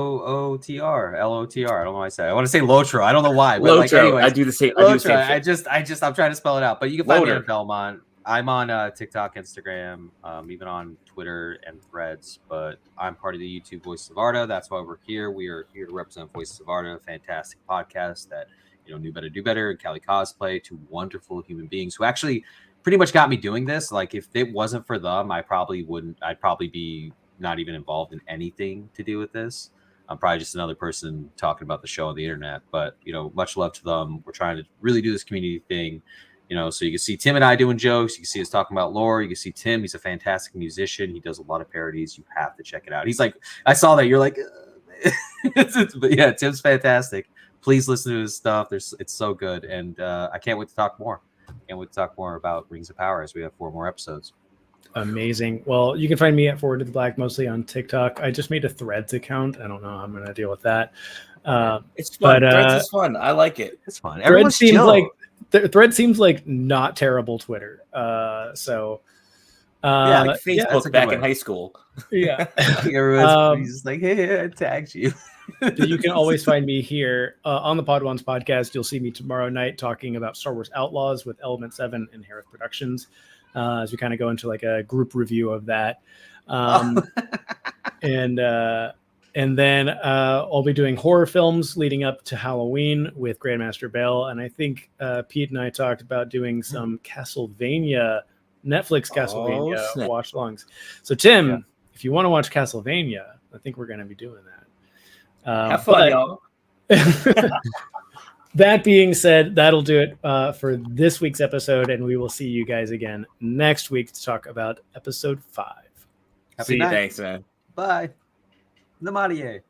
LOTR. I don't know why I said. I want to say Lotro. I don't know why. But like, anyways, I do the same. Lotro. I'm trying to spell it out. But you can find me on Belmont. I'm on TikTok, Instagram, even on Twitter and Threads. But I'm part of the YouTube Voices of Arda. That's why we're here. We are here to represent Voices of Arda, a fantastic podcast that New Better Do Better and Callie Cosplay, 2 wonderful human beings who actually pretty much got me doing this. Like, if it wasn't for them, I'd probably be not even involved in anything to do with this. I'm probably just another person talking about the show on the internet, but much love to them. We're trying to really do this community thing, so you can see Tim and I doing jokes. You can see us talking about lore. You can see Tim. He's a fantastic musician. He does a lot of parodies. You have to check it out. He's like, I saw that. You're like, but yeah, Tim's fantastic. Please listen to his stuff. It's so good. And I can't wait to talk more. Can't wait to talk more about Rings of Power as we have 4 more episodes. Amazing. Well, you can find me at Forward to the Black, mostly on TikTok. I just made a Threads account. I don't know how I'm going to deal with that. It's fun. Threads is fun. I like it. It's fun. Threads seems like not terrible Twitter. Like Facebook back in high school. Yeah. Everyone's just like, hey, I tagged you. You can always find me here on the Pod Ones podcast. You'll see me tomorrow night talking about Star Wars Outlaws with Element 7 and Harith Productions, as we kind of go into like a group review of that. And then I'll be doing horror films leading up to Halloween with Grandmaster Bale. And I think Pete and I talked about doing some Castlevania, Netflix Castlevania watch-alongs. So Tim, if you want to watch Castlevania, I think we're going to be doing that. Have fun, y'all. That being said, that'll do it for this week's episode, and we will see you guys again next week to talk about episode 5. Happy night. Thanks, man. Bye. Namarie.